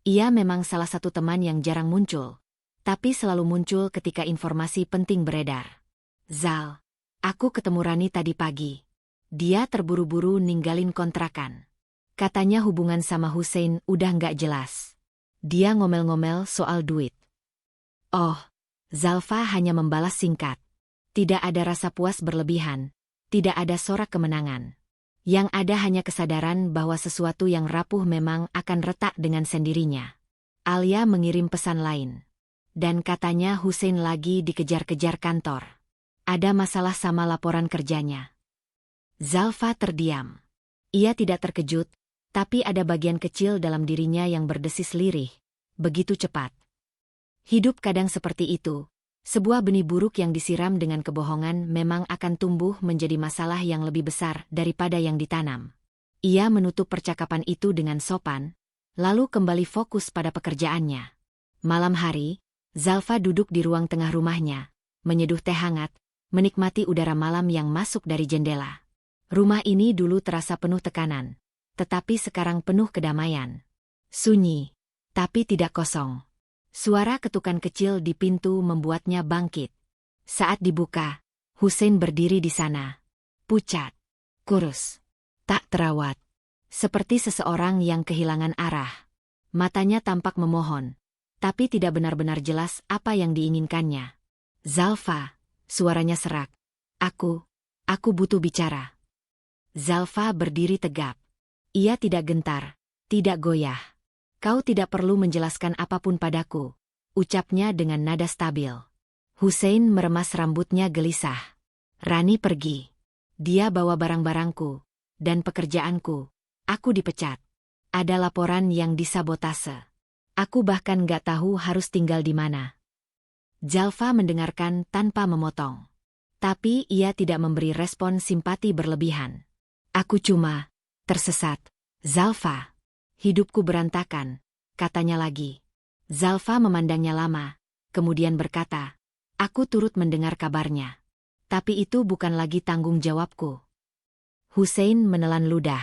Ia memang salah satu teman yang jarang muncul, tapi selalu muncul ketika informasi penting beredar. "Zal, aku ketemu Rani tadi pagi. Dia terburu-buru ninggalin kontrakan. Katanya hubungan sama Hussein udah nggak jelas. Dia ngomel-ngomel soal duit." Oh, Zalfa hanya membalas singkat. Tidak ada rasa puas berlebihan, tidak ada sorak kemenangan. Yang ada hanya kesadaran bahwa sesuatu yang rapuh memang akan retak dengan sendirinya. Alia mengirim pesan lain. Dan katanya Hussein lagi dikejar-kejar kantor. Ada masalah sama laporan kerjanya. Zalfa terdiam. Ia tidak terkejut, tapi ada bagian kecil dalam dirinya yang berdesis lirih. Begitu cepat. Hidup kadang seperti itu. Sebuah benih buruk yang disiram dengan kebohongan memang akan tumbuh menjadi masalah yang lebih besar daripada yang ditanam. Ia menutup percakapan itu dengan sopan, lalu kembali fokus pada pekerjaannya. Malam hari, Zalfa duduk di ruang tengah rumahnya, menyeduh teh hangat, menikmati udara malam yang masuk dari jendela. Rumah ini dulu terasa penuh tekanan, tetapi sekarang penuh kedamaian. Sunyi, tapi tidak kosong. Suara ketukan kecil di pintu membuatnya bangkit. Saat dibuka, Hussein berdiri di sana. Pucat, kurus, tak terawat. Seperti seseorang yang kehilangan arah. Matanya tampak memohon, tapi tidak benar-benar jelas apa yang diinginkannya. "Zalfa," suaranya serak. Aku butuh bicara." Zalfa berdiri tegap. Ia tidak gentar, tidak goyah. "Kau tidak perlu menjelaskan apapun padaku," ucapnya dengan nada stabil. Hussein meremas rambutnya gelisah. "Rani pergi. Dia bawa barang-barangku dan pekerjaanku. Aku dipecat. Ada laporan yang disabotase. Aku bahkan gak tahu harus tinggal di mana." Zalfa mendengarkan tanpa memotong. Tapi ia tidak memberi respon simpati berlebihan. "Aku cuma tersesat, Zalfa. Hidupku berantakan," katanya lagi. Zalfa memandangnya lama, kemudian berkata, "Aku turut mendengar kabarnya. Tapi itu bukan lagi tanggung jawabku." Hussein menelan ludah.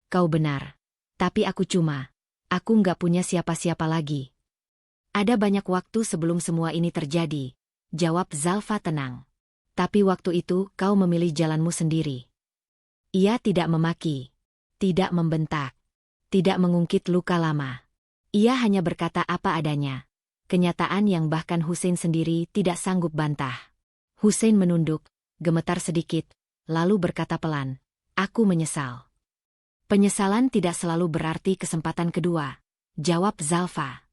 "Kau benar. Tapi aku nggak punya siapa-siapa lagi." "Ada banyak waktu sebelum semua ini terjadi," jawab Zalfa tenang. "Tapi waktu itu kau memilih jalanmu sendiri." Ia tidak memaki, tidak membentak. tidak mengungkit luka lama. Ia hanya berkata apa adanya. Kenyataan yang bahkan Hussein sendiri tidak sanggup bantah. Hussein menunduk, gemetar sedikit, lalu berkata pelan, "Aku menyesal." "Penyesalan tidak selalu berarti kesempatan kedua," jawab Zalfa.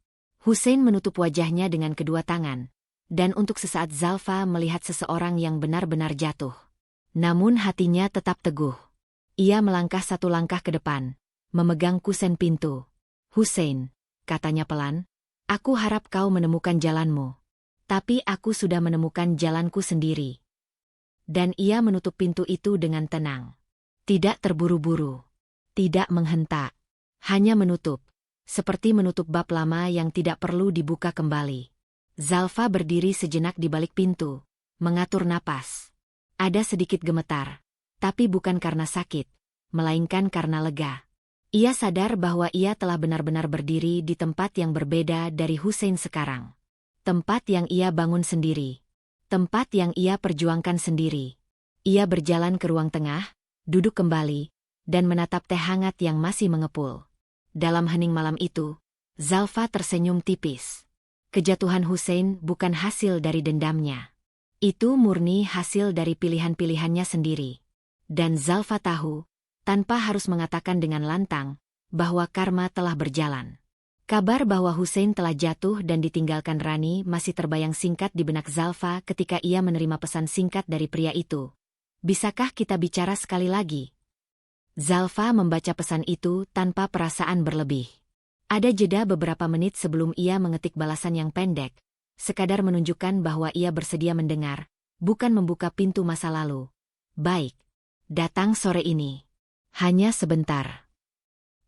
Hussein menutup wajahnya dengan kedua tangan, dan untuk sesaat Zalfa melihat seseorang yang benar-benar jatuh. Namun hatinya tetap teguh. Ia melangkah satu langkah ke depan, memegang kusen pintu. "Hussein," katanya pelan, "aku harap kau menemukan jalanmu. Tapi aku sudah menemukan jalanku sendiri." Dan ia menutup pintu itu dengan tenang. Tidak terburu-buru. Tidak menghentak. Hanya menutup. Seperti menutup bab lama yang tidak perlu dibuka kembali. Zalfa berdiri sejenak di balik pintu, mengatur napas. Ada sedikit gemetar, tapi bukan karena sakit, melainkan karena lega. Ia sadar bahwa ia telah benar-benar berdiri di tempat yang berbeda dari Hussein sekarang. Tempat yang ia bangun sendiri. Tempat yang ia perjuangkan sendiri. Ia berjalan ke ruang tengah, duduk kembali, dan menatap teh hangat yang masih mengepul. Dalam hening malam itu, Zalfa tersenyum tipis. Kejatuhan Hussein bukan hasil dari dendamnya. Itu murni hasil dari pilihan-pilihannya sendiri. Dan Zalfa tahu, tanpa harus mengatakan dengan lantang, bahwa karma telah berjalan. Kabar bahwa Hussein telah jatuh dan ditinggalkan Rani masih terbayang singkat di benak Zalfa ketika ia menerima pesan singkat dari pria itu. "Bisakah kita bicara sekali lagi?" Zalfa membaca pesan itu tanpa perasaan berlebih. Ada jeda beberapa menit sebelum ia mengetik balasan yang pendek, sekadar menunjukkan bahwa ia bersedia mendengar, bukan membuka pintu masa lalu. "Baik. Datang sore ini. Hanya sebentar."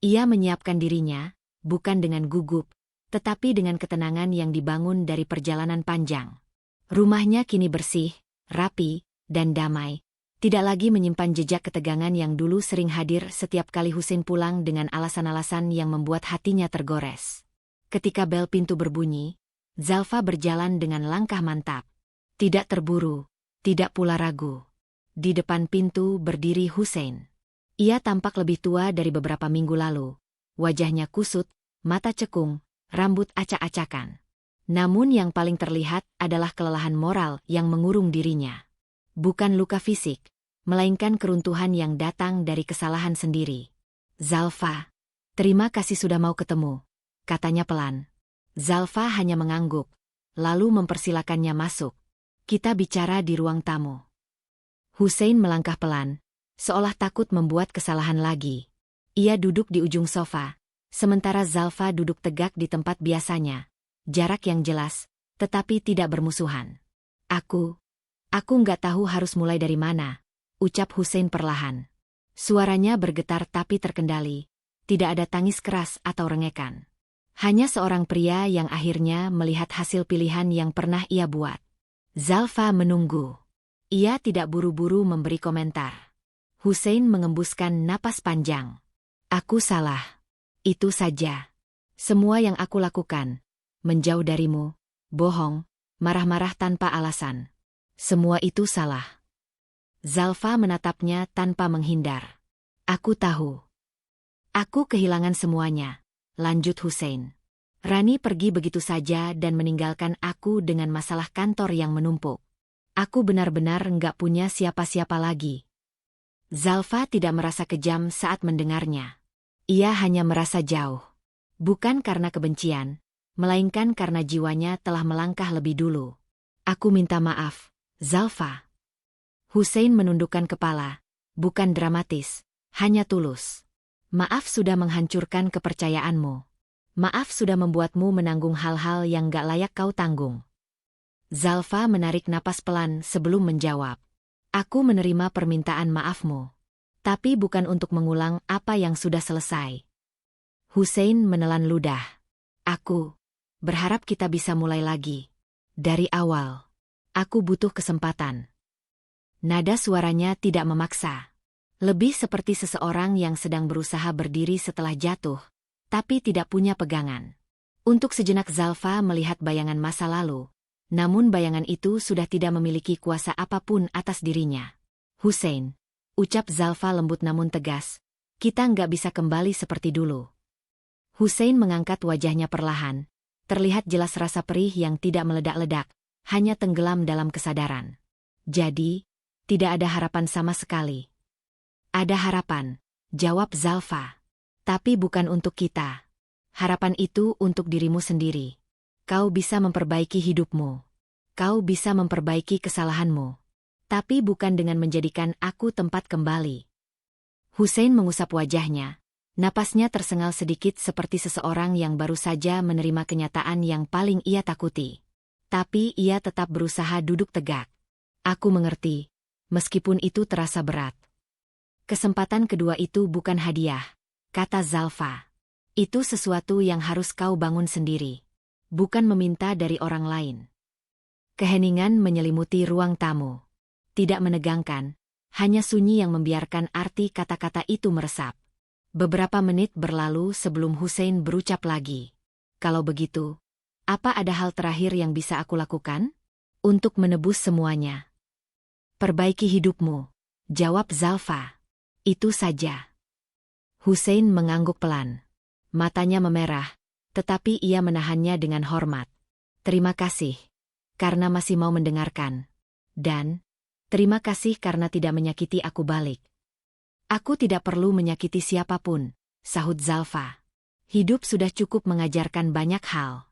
Ia menyiapkan dirinya, bukan dengan gugup, tetapi dengan ketenangan yang dibangun dari perjalanan panjang. Rumahnya kini bersih, rapi, dan damai. Tidak lagi menyimpan jejak ketegangan yang dulu sering hadir setiap kali Hussein pulang dengan alasan-alasan yang membuat hatinya tergores. Ketika bel pintu berbunyi, Zalfa berjalan dengan langkah mantap. Tidak terburu, tidak pula ragu. Di depan pintu berdiri Hussein. Ia tampak lebih tua dari beberapa minggu lalu. Wajahnya kusut, mata cekung, rambut acak-acakan. Namun yang paling terlihat adalah kelelahan moral yang mengurung dirinya. Bukan luka fisik, melainkan keruntuhan yang datang dari kesalahan sendiri. "Zalfa, terima kasih sudah mau ketemu," katanya pelan. Zalfa hanya mengangguk, lalu mempersilakannya masuk. "Kita bicara di ruang tamu." Hussein melangkah pelan, seolah takut membuat kesalahan lagi. Ia duduk di ujung sofa, sementara Zalfa duduk tegak di tempat biasanya. Jarak yang jelas, tetapi tidak bermusuhan. Aku nggak tahu harus mulai dari mana," ucap Hussein perlahan. Suaranya bergetar tapi terkendali. Tidak ada tangis keras atau rengekan. Hanya seorang pria yang akhirnya melihat hasil pilihan yang pernah ia buat. Zalfa menunggu. Ia tidak buru-buru memberi komentar. Hussein mengembuskan napas panjang. "Aku salah. Itu saja. Semua yang aku lakukan. Menjauh darimu, bohong, marah-marah tanpa alasan. Semua itu salah." Zalfa menatapnya tanpa menghindar. "Aku tahu. Aku kehilangan semuanya," lanjut Hussein. "Rani pergi begitu saja dan meninggalkan aku dengan masalah kantor yang menumpuk. Aku benar-benar nggak punya siapa-siapa lagi." Zalfa tidak merasa kejam saat mendengarnya. Ia hanya merasa jauh. Bukan karena kebencian, melainkan karena jiwanya telah melangkah lebih dulu. "Aku minta maaf, Zalfa." Hussein menundukkan kepala, bukan dramatis, hanya tulus. "Maaf sudah menghancurkan kepercayaanmu. Maaf sudah membuatmu menanggung hal-hal yang gak layak kau tanggung." Zalfa menarik napas pelan sebelum menjawab. "Aku menerima permintaan maafmu. Tapi bukan untuk mengulang apa yang sudah selesai." Hussein menelan ludah. "Aku berharap kita bisa mulai lagi. Dari awal. Aku butuh kesempatan." Nada suaranya tidak memaksa. Lebih seperti seseorang yang sedang berusaha berdiri setelah jatuh, tapi tidak punya pegangan. Untuk sejenak Zalfa melihat bayangan masa lalu, namun bayangan itu sudah tidak memiliki kuasa apapun atas dirinya. "Hussein," ucap Zalfa lembut namun tegas, "kita nggak bisa kembali seperti dulu. Hussein mengangkat wajahnya perlahan. Terlihat jelas rasa perih yang tidak meledak-ledak, hanya tenggelam dalam kesadaran. Jadi, tidak ada harapan sama sekali. Ada harapan, jawab Zalfa. Tapi bukan untuk kita. Harapan itu untuk dirimu sendiri. Kau bisa memperbaiki hidupmu. Kau bisa memperbaiki kesalahanmu. Tapi bukan dengan menjadikan aku tempat kembali. Hussein mengusap wajahnya. Napasnya tersengal sedikit seperti seseorang yang baru saja menerima kenyataan yang paling ia takuti. Tapi ia tetap berusaha duduk tegak. Aku mengerti, meskipun itu terasa berat. Kesempatan kedua itu bukan hadiah, kata Zalfa. Itu sesuatu yang harus kau bangun sendiri. Bukan meminta dari orang lain. Keheningan menyelimuti ruang tamu. Tidak menegangkan, hanya sunyi yang membiarkan arti kata-kata itu meresap. Beberapa menit berlalu sebelum Hussein berucap lagi. Kalau begitu, apa ada hal terakhir yang bisa aku lakukan? Untuk menebus semuanya. Perbaiki hidupmu, jawab Zalfa. Itu saja. Hussein mengangguk pelan. Matanya memerah, tetapi ia menahannya dengan hormat. Terima kasih, karena masih mau mendengarkan. Dan, terima kasih karena tidak menyakiti aku balik. Aku tidak perlu menyakiti siapapun, sahut Zalfa. Hidup sudah cukup mengajarkan banyak hal.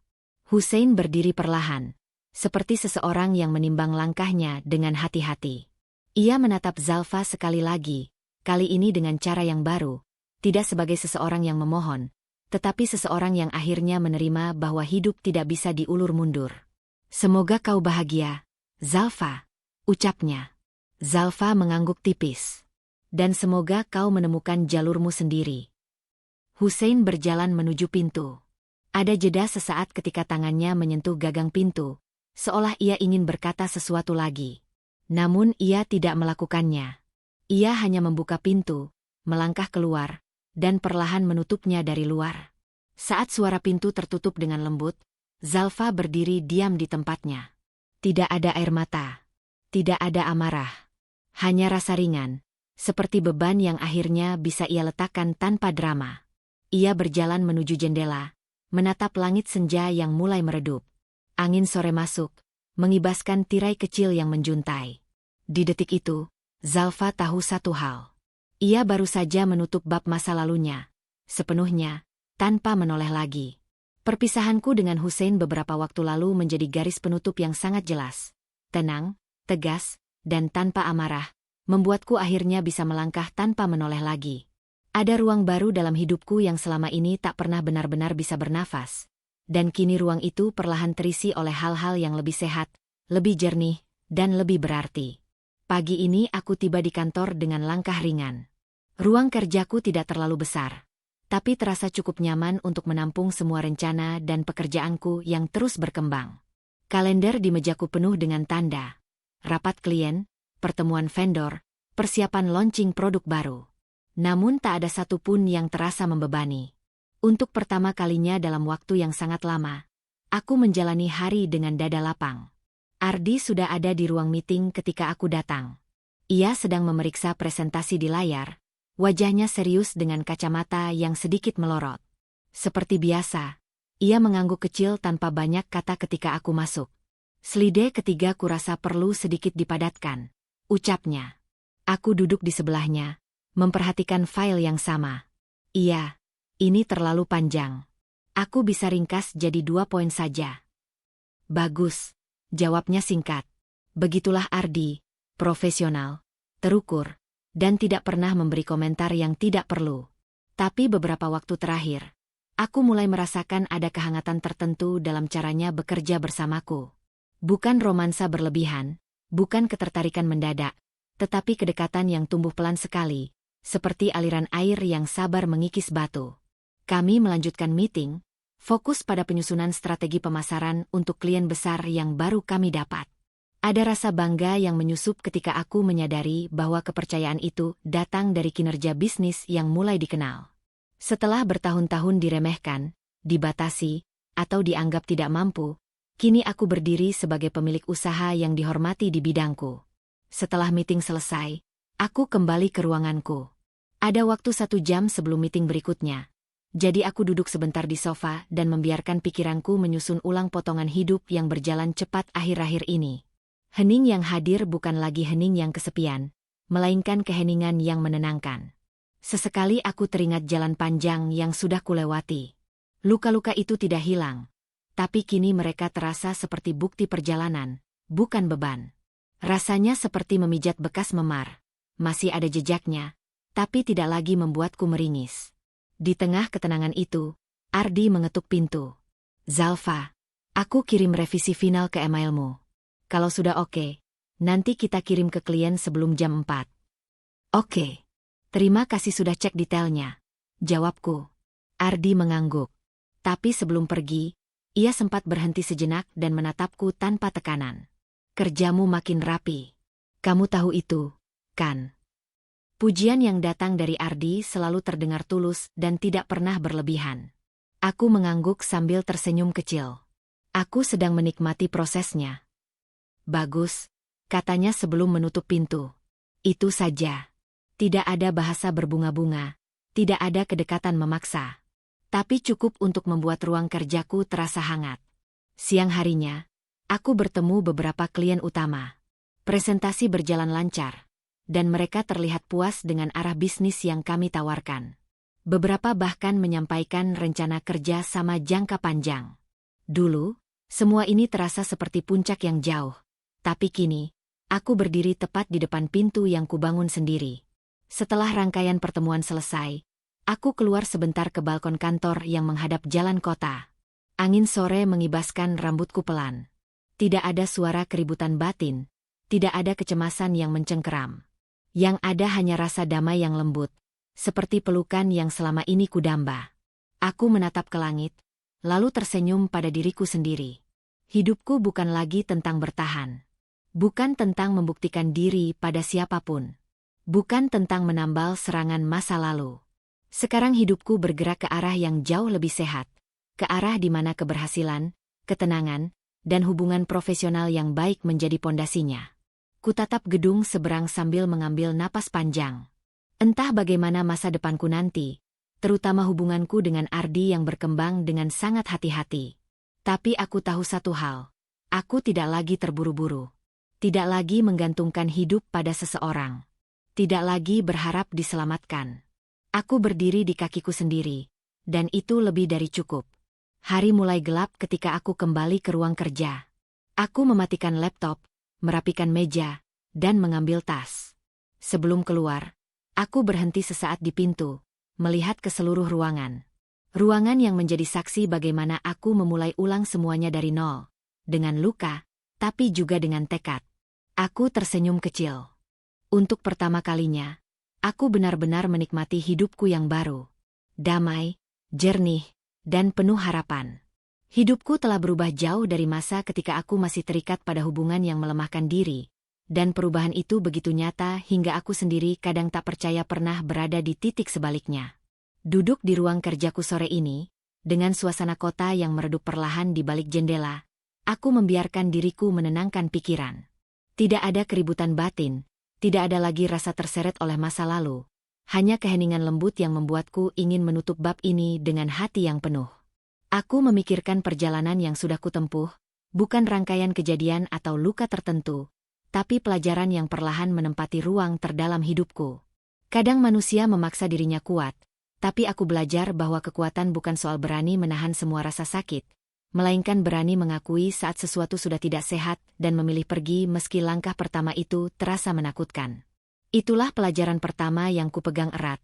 Hussein berdiri perlahan, seperti seseorang yang menimbang langkahnya dengan hati-hati. Ia menatap Zalfa sekali lagi, kali ini dengan cara yang baru, tidak sebagai seseorang yang memohon, tetapi seseorang yang akhirnya menerima bahwa hidup tidak bisa diulur mundur. Semoga kau bahagia, Zalfa, ucapnya. Zalfa mengangguk tipis. Dan semoga kau menemukan jalurmu sendiri. Hussein berjalan menuju pintu. Ada jeda sesaat ketika tangannya menyentuh gagang pintu, seolah ia ingin berkata sesuatu lagi. Namun ia tidak melakukannya. Ia hanya membuka pintu, melangkah keluar, dan perlahan menutupnya dari luar. Saat suara pintu tertutup dengan lembut, Zalfa berdiri diam di tempatnya. Tidak ada air mata. Tidak ada amarah. Hanya rasa ringan. Seperti beban yang akhirnya bisa ia letakkan tanpa drama. Ia berjalan menuju jendela, menatap langit senja yang mulai meredup. Angin sore masuk, mengibaskan tirai kecil yang menjuntai. Di detik itu, Zalfa tahu satu hal. Ia baru saja menutup bab masa lalunya, sepenuhnya, tanpa menoleh lagi. Perpisahanku dengan Hussein beberapa waktu lalu menjadi garis penutup yang sangat jelas. Tenang, tegas, dan tanpa amarah. Membuatku akhirnya bisa melangkah tanpa menoleh lagi. Ada ruang baru dalam hidupku yang selama ini tak pernah benar-benar bisa bernafas. Dan kini ruang itu perlahan terisi oleh hal-hal yang lebih sehat, lebih jernih, dan lebih berarti. Pagi ini aku tiba di kantor dengan langkah ringan. Ruang kerjaku tidak terlalu besar, tapi terasa cukup nyaman untuk menampung semua rencana dan pekerjaanku yang terus berkembang. Kalender di mejaku penuh dengan tanda. Rapat klien, pertemuan vendor, persiapan launching produk baru. Namun tak ada satupun yang terasa membebani. Untuk pertama kalinya dalam waktu yang sangat lama, aku menjalani hari dengan dada lapang. Ardi sudah ada di ruang meeting ketika aku datang. Ia sedang memeriksa presentasi di layar, wajahnya serius dengan kacamata yang sedikit melorot. Seperti biasa, ia mengangguk kecil tanpa banyak kata ketika aku masuk. Slide ketiga kurasa perlu sedikit dipadatkan, ucapnya. Aku duduk di sebelahnya, memperhatikan file yang sama. Iya, ini terlalu panjang. Aku bisa ringkas jadi 2 poin saja. Bagus, jawabnya singkat. Begitulah Ardi, profesional, terukur, dan tidak pernah memberi komentar yang tidak perlu. Tapi beberapa waktu terakhir, aku mulai merasakan ada kehangatan tertentu dalam caranya bekerja bersamaku. Bukan romansa berlebihan, bukan ketertarikan mendadak, tetapi kedekatan yang tumbuh pelan sekali, seperti aliran air yang sabar mengikis batu. Kami melanjutkan meeting, fokus pada penyusunan strategi pemasaran untuk klien besar yang baru kami dapat. Ada rasa bangga yang menyusup ketika aku menyadari bahwa kepercayaan itu datang dari kinerja bisnis yang mulai dikenal. Setelah bertahun-tahun diremehkan, dibatasi, atau dianggap tidak mampu, kini aku berdiri sebagai pemilik usaha yang dihormati di bidangku. Setelah meeting selesai, aku kembali ke ruanganku. Ada waktu 1 jam sebelum meeting berikutnya. Jadi aku duduk sebentar di sofa dan membiarkan pikiranku menyusun ulang potongan hidup yang berjalan cepat akhir-akhir ini. Hening yang hadir bukan lagi hening yang kesepian, melainkan keheningan yang menenangkan. Sesekali aku teringat jalan panjang yang sudah kulewati. Luka-luka itu tidak hilang, tapi kini mereka terasa seperti bukti perjalanan, bukan beban. Rasanya seperti memijat bekas memar. Masih ada jejaknya, tapi tidak lagi membuatku meringis. Di tengah ketenangan itu, Ardi mengetuk pintu. Zalfa, aku kirim revisi final ke emailmu. Kalau sudah oke, nanti kita kirim ke klien sebelum jam 4. Oke. Terima kasih sudah cek detailnya, jawabku. Ardi mengangguk. Tapi sebelum pergi, ia sempat berhenti sejenak dan menatapku tanpa tekanan. Kerjamu makin rapi. Kamu tahu itu, kan? Pujian yang datang dari Ardi selalu terdengar tulus dan tidak pernah berlebihan. Aku mengangguk sambil tersenyum kecil. Aku sedang menikmati prosesnya. Bagus, katanya sebelum menutup pintu. Itu saja. Tidak ada bahasa berbunga-bunga, tidak ada kedekatan memaksa. Tapi cukup untuk membuat ruang kerjaku terasa hangat. Siang harinya, aku bertemu beberapa klien utama. Presentasi berjalan lancar, dan mereka terlihat puas dengan arah bisnis yang kami tawarkan. Beberapa bahkan menyampaikan rencana kerja sama jangka panjang. Dulu, semua ini terasa seperti puncak yang jauh. Tapi kini, aku berdiri tepat di depan pintu yang kubangun sendiri. Setelah rangkaian pertemuan selesai, aku keluar sebentar ke balkon kantor yang menghadap jalan kota. Angin sore mengibaskan rambutku pelan. Tidak ada suara keributan batin, tidak ada kecemasan yang mencengkeram. Yang ada hanya rasa damai yang lembut, seperti pelukan yang selama ini kudamba. Aku menatap ke langit, lalu tersenyum pada diriku sendiri. Hidupku bukan lagi tentang bertahan. Bukan tentang membuktikan diri pada siapapun. Bukan tentang menambal serangan masa lalu. Sekarang hidupku bergerak ke arah yang jauh lebih sehat. Ke arah di mana keberhasilan, ketenangan, dan hubungan profesional yang baik menjadi pondasinya. Kutatap gedung seberang sambil mengambil napas panjang. Entah bagaimana masa depanku nanti, terutama hubunganku dengan Ardi yang berkembang dengan sangat hati-hati. Tapi aku tahu satu hal, aku tidak lagi terburu-buru. Tidak lagi menggantungkan hidup pada seseorang. Tidak lagi berharap diselamatkan. Aku berdiri di kakiku sendiri, dan itu lebih dari cukup. Hari mulai gelap ketika aku kembali ke ruang kerja. Aku mematikan laptop, merapikan meja, dan mengambil tas. Sebelum keluar, aku berhenti sesaat di pintu, melihat ke seluruh ruangan. Ruangan yang menjadi saksi bagaimana aku memulai ulang semuanya dari nol. Dengan luka, tapi juga dengan tekad. Aku tersenyum kecil. Untuk pertama kalinya, aku benar-benar menikmati hidupku yang baru. Damai, jernih, dan penuh harapan. Hidupku telah berubah jauh dari masa ketika aku masih terikat pada hubungan yang melemahkan diri, dan perubahan itu begitu nyata hingga aku sendiri kadang tak percaya pernah berada di titik sebaliknya. Duduk di ruang kerjaku sore ini, dengan suasana kota yang meredup perlahan di balik jendela, aku membiarkan diriku menenangkan pikiran. Tidak ada keributan batin, tidak ada lagi rasa terseret oleh masa lalu, hanya keheningan lembut yang membuatku ingin menutup bab ini dengan hati yang penuh. Aku memikirkan perjalanan yang sudah kutempuh, bukan rangkaian kejadian atau luka tertentu, tapi pelajaran yang perlahan menempati ruang terdalam hidupku. Kadang manusia memaksa dirinya kuat, tapi aku belajar bahwa kekuatan bukan soal berani menahan semua rasa sakit, melainkan berani mengakui saat sesuatu sudah tidak sehat dan memilih pergi meski langkah pertama itu terasa menakutkan. Itulah pelajaran pertama yang kupegang erat,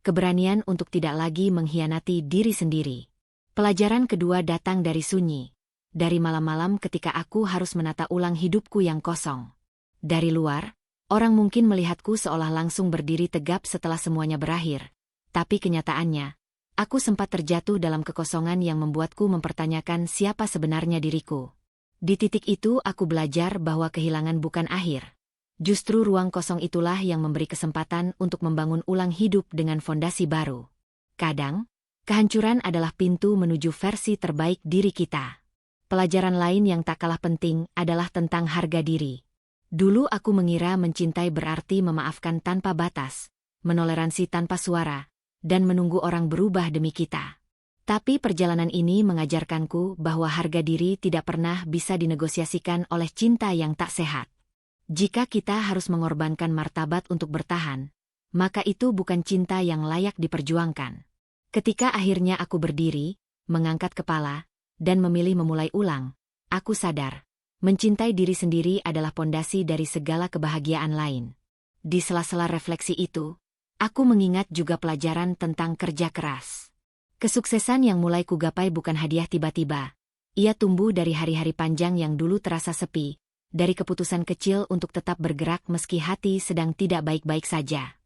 keberanian untuk tidak lagi mengkhianati diri sendiri. Pelajaran kedua datang dari sunyi, dari malam-malam ketika aku harus menata ulang hidupku yang kosong. Dari luar, orang mungkin melihatku seolah langsung berdiri tegap setelah semuanya berakhir, tapi kenyataannya, aku sempat terjatuh dalam kekosongan yang membuatku mempertanyakan siapa sebenarnya diriku. Di titik itu aku belajar bahwa kehilangan bukan akhir. Justru ruang kosong itulah yang memberi kesempatan untuk membangun ulang hidup dengan fondasi baru. Kadang, kehancuran adalah pintu menuju versi terbaik diri kita. Pelajaran lain yang tak kalah penting adalah tentang harga diri. Dulu aku mengira mencintai berarti memaafkan tanpa batas, menoleransi tanpa suara, dan menunggu orang berubah demi kita. Tapi perjalanan ini mengajarkanku bahwa harga diri tidak pernah bisa dinegosiasikan oleh cinta yang tak sehat. Jika kita harus mengorbankan martabat untuk bertahan, maka itu bukan cinta yang layak diperjuangkan. Ketika akhirnya aku berdiri, mengangkat kepala, dan memilih memulai ulang, aku sadar, mencintai diri sendiri adalah pondasi dari segala kebahagiaan lain. Di sela-sela refleksi itu, aku mengingat juga pelajaran tentang kerja keras. Kesuksesan yang mulai kugapai bukan hadiah tiba-tiba. Ia tumbuh dari hari-hari panjang yang dulu terasa sepi, dari keputusan kecil untuk tetap bergerak meski hati sedang tidak baik-baik saja.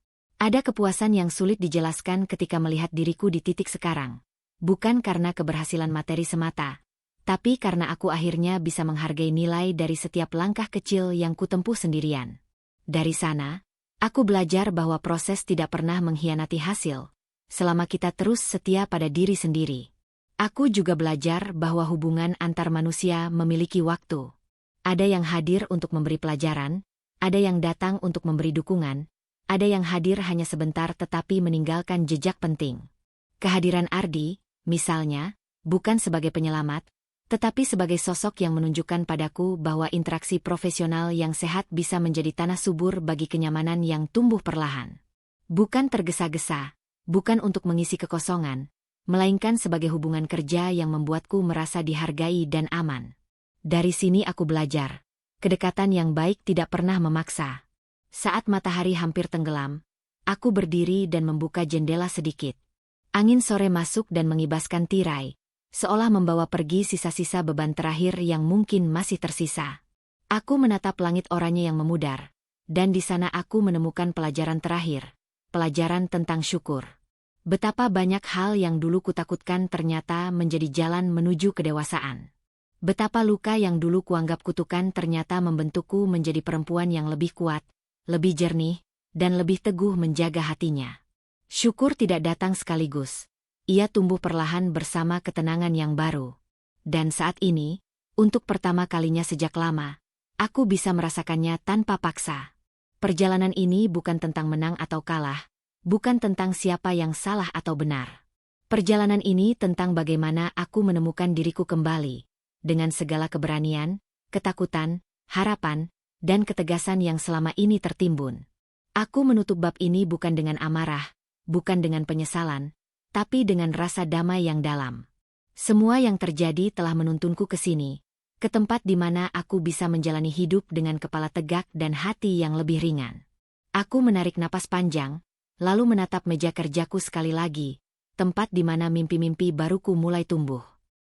Ada kepuasan yang sulit dijelaskan ketika melihat diriku di titik sekarang. Bukan karena keberhasilan materi semata, tapi karena aku akhirnya bisa menghargai nilai dari setiap langkah kecil yang kutempuh sendirian. Dari sana, aku belajar bahwa proses tidak pernah mengkhianati hasil, selama kita terus setia pada diri sendiri. Aku juga belajar bahwa hubungan antar manusia memiliki waktu. Ada yang hadir untuk memberi pelajaran, ada yang datang untuk memberi dukungan, ada yang hadir hanya sebentar tetapi meninggalkan jejak penting. Kehadiran Ardi, misalnya, bukan sebagai penyelamat, tetapi sebagai sosok yang menunjukkan padaku bahwa interaksi profesional yang sehat bisa menjadi tanah subur bagi kenyamanan yang tumbuh perlahan. Bukan tergesa-gesa, bukan untuk mengisi kekosongan, melainkan sebagai hubungan kerja yang membuatku merasa dihargai dan aman. Dari sini aku belajar, kedekatan yang baik tidak pernah memaksa. Saat matahari hampir tenggelam, aku berdiri dan membuka jendela sedikit. Angin sore masuk dan mengibaskan tirai, seolah membawa pergi sisa-sisa beban terakhir yang mungkin masih tersisa. Aku menatap langit oranye yang memudar, dan di sana aku menemukan pelajaran terakhir, pelajaran tentang syukur. Betapa banyak hal yang dulu kutakutkan ternyata menjadi jalan menuju kedewasaan. Betapa luka yang dulu kuanggap kutukan ternyata membentukku menjadi perempuan yang lebih kuat, lebih jernih, dan lebih teguh menjaga hatinya. Syukur tidak datang sekaligus. Ia tumbuh perlahan bersama ketenangan yang baru. Dan saat ini, untuk pertama kalinya sejak lama, aku bisa merasakannya tanpa paksa. Perjalanan ini bukan tentang menang atau kalah, bukan tentang siapa yang salah atau benar. Perjalanan ini tentang bagaimana aku menemukan diriku kembali, dengan segala keberanian, ketakutan, harapan, dan ketegasan yang selama ini tertimbun. Aku menutup bab ini bukan dengan amarah, bukan dengan penyesalan, tapi dengan rasa damai yang dalam. Semua yang terjadi telah menuntunku ke sini, ke tempat di mana aku bisa menjalani hidup dengan kepala tegak dan hati yang lebih ringan. Aku menarik napas panjang, lalu menatap meja kerjaku sekali lagi, tempat di mana mimpi-mimpi baruku mulai tumbuh.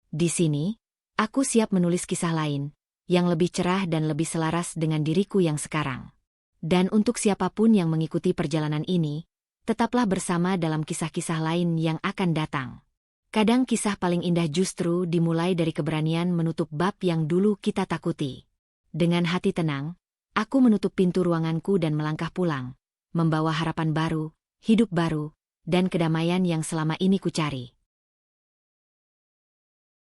Di sini, aku siap menulis kisah lain, yang lebih cerah dan lebih selaras dengan diriku yang sekarang. Dan untuk siapapun yang mengikuti perjalanan ini, tetaplah bersama dalam kisah-kisah lain yang akan datang. Kadang kisah paling indah justru dimulai dari keberanian menutup bab yang dulu kita takuti. Dengan hati tenang, aku menutup pintu ruanganku dan melangkah pulang, membawa harapan baru, hidup baru, dan kedamaian yang selama ini kucari.